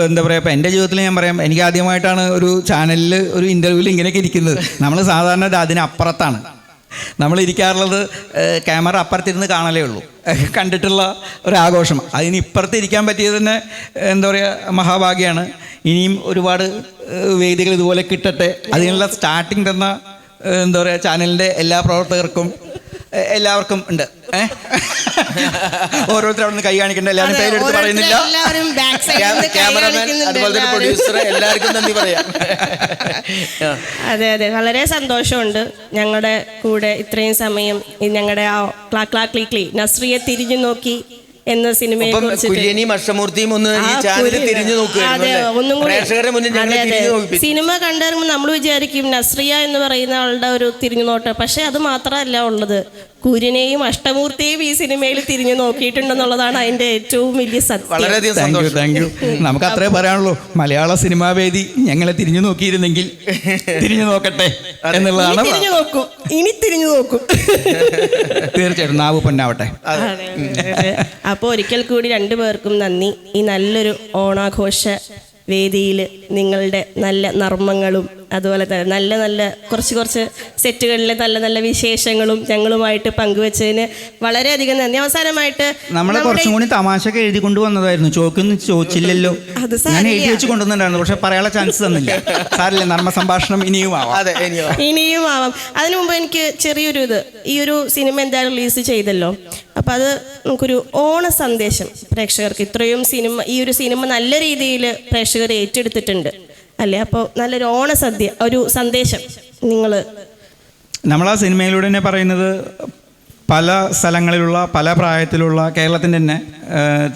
എന്താ പറയുക, ഇപ്പം എൻ്റെ ജീവിതത്തിൽ ഞാൻ പറയാം, എനിക്ക് ആദ്യമായിട്ടാണ് ഒരു ചാനലിൽ ഒരു ഇൻ്റർവ്യൂവിൽ ഇങ്ങനെയൊക്കെ ഇരിക്കുന്നത്. നമ്മൾ സാധാരണ അതിനപ്പുറത്താണ് നമ്മൾ ഇരിക്കാറുള്ളത്. ക്യാമറ അപ്പുറത്തിരുന്ന് കാണലേ ഉള്ളൂ. കണ്ടിട്ടുള്ള ഒരു ആഘോഷം, അതിന് ഇപ്പുറത്ത് ഇരിക്കാൻ പറ്റിയത് തന്നെ എന്താ പറയുക, മഹാഭാഗ്യമാണ്. ഇനിയും ഒരുപാട് വേദികൾ ഇതുപോലെ കിട്ടട്ടെ. അതിനുള്ള സ്റ്റാർട്ടിങ് തന്ന എന്താ പറയുക ചാനലിൻ്റെ എല്ലാ പ്രവർത്തകർക്കും എല്ലാവർക്കും ഉണ്ട്. ഓരോരുത്തരും അവിടെ നിന്ന് കൈ കാണിക്കേണ്ട, എല്ലാവരും പേരെടുത്ത് പറയുന്നില്ല. എല്ലാവരും back side ൽ നിന്ന് കൈ ക്യാമറമാൻ കാണിക്കുന്നുണ്ട് അതുപോലെ തന്നെ എല്ലാവരും. പ്രൊഡ്യൂസർ എല്ലാവർക്കും നന്ദി പറയാം. അതെ അതെ, വളരെ സന്തോഷമുണ്ട് ഞങ്ങളുടെ കൂടെ ഇത്രയും സമയം ഈ ഞങ്ങളുടെ ആ ക്ലാ ക്ലാ ക്ലീക്ലി നസ്രിയെ തിരിഞ്ഞു നോക്കി എന്ന സിനിമയെ ഒപ്പം കുറിച്ചിട്ട് കുര്യനും അഷ്ടമൂർത്തിയും ഒന്ന് ഈ ആ, ചാനൽ കുര്യൻ. തിരിഞ്ഞു നോക്കുകയായിരുന്നു അതെ, അല്ലേ? ഒന്നും കൂടി. പ്രേക്ഷകരുടെ മുന്നിൽ ഞങ്ങൾ അതെ, അതെ. തിരിഞ്ഞു നോക്കി. സിനിമ കണ്ടിറങ്ങുമ്പോൾ നമ്മൾ വിചാരിക്കും നസ്രിയ എന്ന് പറയുന്ന ആളുടെ ഒരു തിരിഞ്ഞു നോട്ടം, പക്ഷെ അത് മാത്രമല്ല ഉള്ളത്, കുര്യനെയും അഷ്ടമൂർത്തിയെയും ഈ സിനിമയിൽ തിരിഞ്ഞു നോക്കിയിട്ടുണ്ടെന്നുള്ളതാണ് അതിന്റെ ഏറ്റവും വലിയ സത്യം. വളരെയധികം സന്തോഷം. Thank you. നമുക്ക് അത്രേ പറയാനുള്ളൂ. മലയാള സിനിമാ വേദി ഞങ്ങളെ തിരിഞ്ഞു നോക്കിയിരുന്നെങ്കിൽ തിരിഞ്ഞു നോക്കട്ടെ എന്നുള്ളതാണ്. ഇനി തിരിഞ്ഞു നോക്കും, ഇനി തിരിഞ്ഞു നോക്കും. തീർച്ചയായിട്ടും നാവ് പൊന്നാവട്ടെ. അപ്പോൾ ഒരിക്കൽ കൂടി രണ്ടുപേർക്കും നന്ദി. ഈ നല്ലൊരു ഓണാഘോഷ വേദിയിൽ നിങ്ങളുടെ നല്ല നർമ്മങ്ങളും അതുപോലെ തന്നെ നല്ല നല്ല കുറച്ച് സെറ്റുകളിലെ നല്ല നല്ല വിശേഷങ്ങളും ഞങ്ങളുമായിട്ട് പങ്കുവെച്ചതിന് വളരെയധികം നന്ദി. അവസാനമായിട്ട് നമ്മളെ കുറച്ചും കൂടി തമാശക്ക് എഴുതി കൊണ്ടുവന്നതായിരുന്നു. ചോദിക്കൊന്നും ചോദിച്ചില്ലല്ലോ. അത് ഞാൻ എഴുതി വെച്ച് കൊണ്ടുവന്നിട്ടുണ്ടായിരുന്നു, പക്ഷെ പറയാനുള്ള ചാൻസ് തന്നില്ല. സാറില്ല, നർമ്മ സംഭാഷണം ഇനിയും ആവാം. അതെ, ഇനിയോ ഇനിയും ആവാം. അതിനു മുമ്പ് എനിക്ക് ചെറിയൊരു ഈ ഒരു സിനിമ എന്തായാലും റിലീസ് ചെയ്തല്ലോ, അപ്പം അത് നമുക്കൊരു ഓണ സന്ദേശം പ്രേക്ഷകർക്ക്, ഇത്രയും സിനിമ ഈ ഒരു സിനിമ നല്ല രീതിയിൽ പ്രേക്ഷകർ ഏറ്റെടുത്തിട്ടുണ്ട് അല്ലേ, അപ്പോൾ നല്ലൊരു ഓണസദ്യ ഒരു സന്ദേശം നമ്മൾ ആ സിനിമയിലൂടെ തന്നെ പറയുന്നത് പല സ്ഥലങ്ങളിലുള്ള പല പ്രായത്തിലുള്ള കേരളത്തിൻ്റെ തന്നെ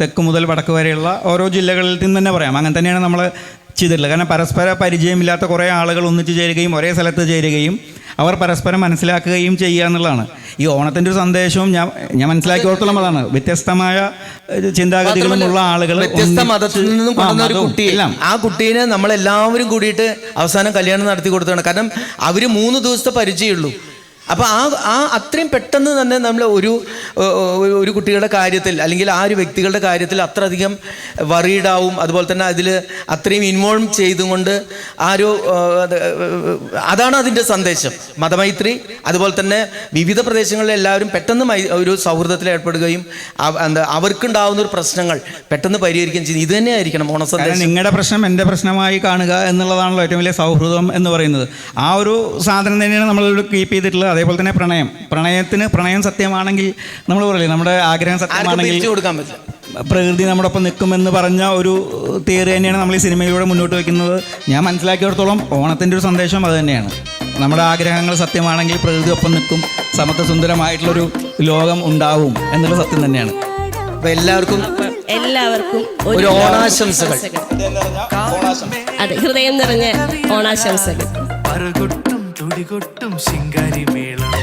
തെക്ക് മുതൽ വടക്ക് വരെയുള്ള ഓരോ ജില്ലകളിൽ നിന്ന് തന്നെ പറയാം. അങ്ങനെ തന്നെയാണ് നമ്മൾ ചെയ്തിട്ടുള്ളത്. കാരണം പരസ്പര പരിചയമില്ലാത്ത കുറേ ആളുകൾ ഒന്നിച്ചു ചേരുകയും ഒരേ സ്ഥലത്ത് ചേരുകയും അവർ പരസ്പരം മനസ്സിലാക്കുകയും ചെയ്യുക എന്നുള്ളതാണ് ഈ ഓണത്തിൻ്റെ ഒരു സന്ദേശവും. ഞാൻ മനസ്സിലാക്കിയോടത്തോളം അതാണ്. വ്യത്യസ്തമായ ചിന്താഗതികളുമുള്ള ആളുകൾ വ്യത്യസ്ത മതത്തിൽ നിന്നും കൊണ്ടുവന്ന ഒരു കുട്ടിയെ, ആ കുട്ടീനെ നമ്മളെല്ലാവരും കൂടിയിട്ട് അവസാനം കല്യാണം നടത്തി കൊടുത്തതാണ്. കാരണം അവർ 3 ദിവസത്തെ പരിചയമുള്ളൂ. അപ്പോൾ ആ അത്രയും പെട്ടെന്ന് തന്നെ നമ്മൾ ഒരു കുട്ടികളുടെ കാര്യത്തിൽ അല്ലെങ്കിൽ ആ ഒരു വ്യക്തികളുടെ കാര്യത്തിൽ അത്രയധികം വറീഡാവും. അതുപോലെ തന്നെ അതിൽ അത്രയും ഇൻവോൾവ് ചെയ്തുകൊണ്ട് അതാണ് അതിൻ്റെ സന്ദേശം. മതമൈത്രി, അതുപോലെ തന്നെ വിവിധ പ്രദേശങ്ങളിൽ എല്ലാവരും പെട്ടെന്ന് ഒരു സൗഹൃദത്തിൽ ഏർപ്പെടുകയും അവർക്കുണ്ടാവുന്ന ഒരു പ്രശ്നങ്ങൾ പെട്ടെന്ന് പരിഹരിക്കുകയും ചെയ്യും. ഇത് തന്നെയായിരിക്കണം ഓണസന്ദേശം. നിങ്ങളുടെ പ്രശ്നം എൻ്റെ പ്രശ്നമായി കാണുക എന്നുള്ളതാണല്ലോ ഏറ്റവും വലിയ സൗഹൃദം എന്ന് പറയുന്നത്. ആ ഒരു സാധനം തന്നെയാണ് നമ്മളിവിടെ കീപ്പ് ചെയ്തിട്ടുള്ളത്. അതേപോലെ തന്നെ പ്രണയം സത്യമാണെങ്കിൽ നമ്മൾ പറയില്ലേ, നമ്മുടെ ആഗ്രഹം സത്യമാണെങ്കിൽ കൊടുക്കാൻ പറ്റില്ല. പ്രകൃതി നമ്മുടെ ഒപ്പം നിൽക്കുമെന്ന് പറഞ്ഞ ഒരു തിയറി തന്നെയാണ് നമ്മൾ ഈ സിനിമയിലൂടെ മുന്നോട്ട് വയ്ക്കുന്നത്. ഞാൻ മനസ്സിലാക്കിയിടത്തോളം ഓണത്തിൻ്റെ ഒരു സന്ദേശം അത് തന്നെയാണ്. നമ്മുടെ ആഗ്രഹങ്ങൾ സത്യമാണെങ്കിൽ പ്രകൃതി ഒപ്പം നിൽക്കും, സമത്വസുന്ദരമായിട്ടുള്ളൊരു ലോകം ഉണ്ടാവും എന്നുള്ള സത്യം തന്നെയാണ്. അപ്പോൾ എല്ലാവർക്കും ഒരു ഓണാശംസകൾ. അതെ, ഹൃദയം നിറഞ്ഞ ഓണാശംസകൾ. പറകൊട്ടും തുടികൊട്ടും ശിങ്കാരി മേളം